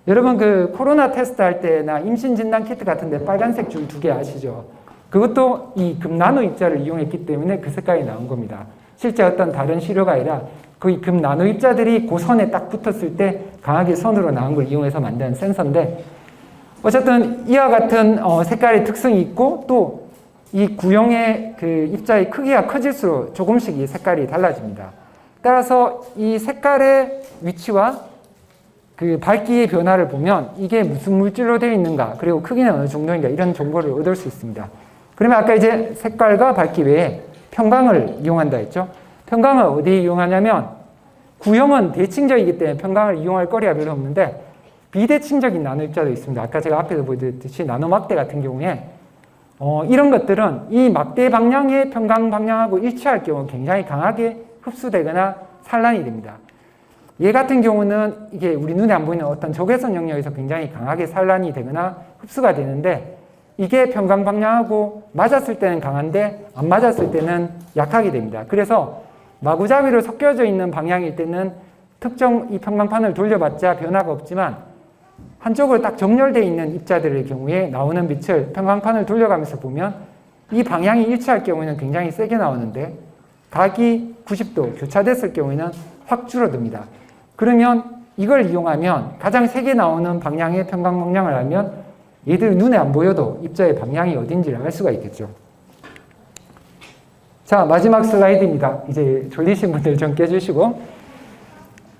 여러분 그 코로나 테스트 할 때나 임신 진단 키트 같은데 빨간색 줄 2개 아시죠? 그것도 이 금 나노 입자를 이용했기 때문에 그 색깔이 나온 겁니다. 실제 어떤 다른 시료가 아니라 거의 금 나노 입자들이 그 선에 딱 붙었을 때 강하게 선으로 나온 걸 이용해서 만든 센서인데, 어쨌든 이와 같은 색깔의 특성이 있고, 또 이 구형의 그 입자의 크기가 커질수록 조금씩 이 색깔이 달라집니다. 따라서 이 색깔의 위치와 그 밝기의 변화를 보면 이게 무슨 물질로 되어 있는가, 그리고 크기는 어느 정도인가, 이런 정보를 얻을 수 있습니다. 그러면 아까 이제 색깔과 밝기 외에 평광을 이용한다 했죠. 평광을 어디에 이용하냐면, 구형은 대칭적이기 때문에 평광을 이용할 거리가 별로 없는데, 비대칭적인 나노 입자도 있습니다. 아까 제가 앞에서 보여드렸듯이 나노 막대 같은 경우에 이런 것들은 이 막대 방향의 평광 방향하고 일치할 경우 굉장히 강하게 흡수되거나 산란이 됩니다. 얘 같은 경우는 이게 우리 눈에 안 보이는 어떤 적외선 영역에서 굉장히 강하게 산란이 되거나 흡수가 되는데, 이게 평광 방향하고 맞았을 때는 강한데 안 맞았을 때는 약하게 됩니다. 그래서 마구잡이로 섞여져 있는 방향일 때는 특정 이 평광판을 돌려봤자 변화가 없지만, 한쪽으로 딱 정렬되어 있는 입자들의 경우에 나오는 빛을 평광판을 돌려가면서 보면 이 방향이 일치할 경우에는 굉장히 세게 나오는데, 각이 90도 교차됐을 경우에는 확 줄어듭니다. 그러면 이걸 이용하면 가장 세게 나오는 방향의 평광 방향을 알면 얘들 눈에 안 보여도 입자의 방향이 어딘지를 알 수가 있겠죠. 자, 마지막 슬라이드입니다. 이제 졸리신 분들 좀 깨주시고.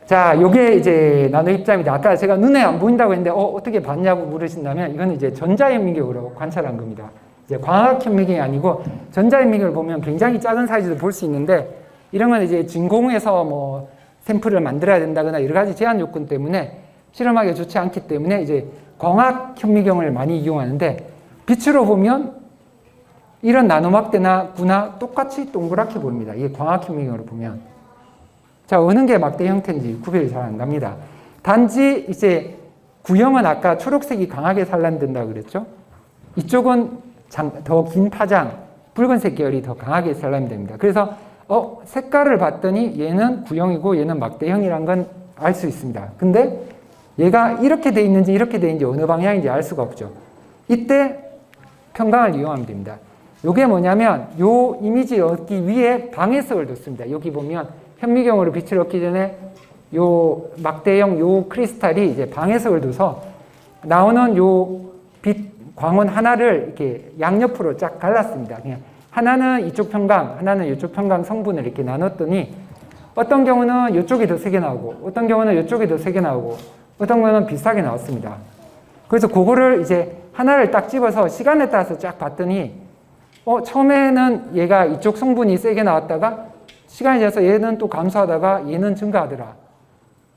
자, 요게 이제 나노 입자입니다. 아까 제가 눈에 안 보인다고 했는데 어떻게 봤냐고 물으신다면, 이건 이제 전자현미경으로 관찰한 겁니다. 이제 광학현미경이 아니고 전자현미경을 보면 굉장히 작은 사이즈도 볼 수 있는데, 이런 건 이제 진공에서 뭐 샘플을 만들어야 된다거나 여러 가지 제한 요건 때문에 실험하기 좋지 않기 때문에 이제 광학현미경을 많이 이용하는데, 빛으로 보면 이런 나노막대나 구나 똑같이 동그랗게 보입니다. 이게 광학현미경으로 보면. 자, 어느 게 막대 형태인지 구별이 잘 안 갑니다. 단지 이제 구형은 아까 초록색이 강하게 산란된다고 그랬죠? 이쪽은 더 긴 파장, 붉은색 계열이 더 강하게 산란이 됩니다. 그래서 색깔을 봤더니 얘는 구형이고 얘는 막대형이란 건 알 수 있습니다. 근데 얘가 이렇게 돼 있는지 이렇게 돼 있는지 어느 방향인지 알 수가 없죠. 이때 평광을 이용하면 됩니다. 요게 뭐냐면, 요 이미지를 얻기 위해 방해석을 뒀습니다. 여기 보면 현미경으로 빛을 얻기 전에 요 막대형 요 크리스탈이 이제 방해석을 둬서 나오는 요 빛 광원 하나를 이렇게 양옆으로 쫙 갈랐습니다. 그냥 하나는 이쪽 평광, 하나는 이쪽 평광 성분을 이렇게 나눴더니, 어떤 경우는 이쪽이 더 세게 나오고, 어떤 경우는 이쪽이 더 세게 나오고, 어떤 경우는 비슷하게 나왔습니다. 그래서 그거를 이제 하나를 딱 집어서 시간에 따라서 쫙 봤더니, 처음에는 얘가 이쪽 성분이 세게 나왔다가 시간이 지나서 얘는 또 감소하다가 얘는 증가하더라.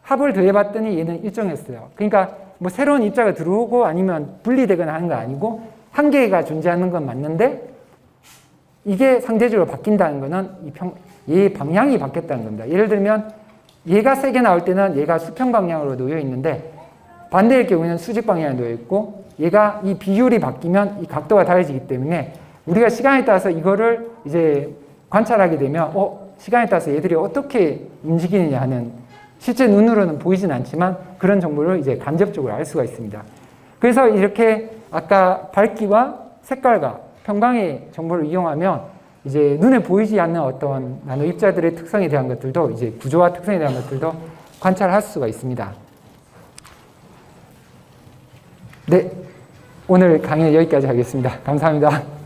합을 더해봤더니 얘는 일정했어요. 그러니까 뭐 새로운 입자가 들어오고 아니면 분리되거나 하는 건 아니고, 한계가 존재하는 건 맞는데, 이게 상대적으로 바뀐다는 거는 얘의 방향이 바뀌었다는 겁니다. 예를 들면 얘가 세게 나올 때는 얘가 수평 방향으로 놓여 있는데, 반대일 경우에는 수직 방향에 놓여 있고, 얘가 이 비율이 바뀌면 이 각도가 달라지기 때문에 우리가 시간에 따라서 이거를 이제 관찰하게 되면 시간에 따라서 얘들이 어떻게 움직이느냐 하는, 실제 눈으로는 보이진 않지만 그런 정보를 이제 간접적으로 알 수가 있습니다. 그래서 이렇게 아까 밝기와 색깔과 평광의 정보를 이용하면 이제 눈에 보이지 않는 어떤 나노 입자들의 특성에 대한 것들도, 이제 구조와 특성에 대한 것들도 관찰할 수가 있습니다. 네, 오늘 강의는 여기까지 하겠습니다. 감사합니다.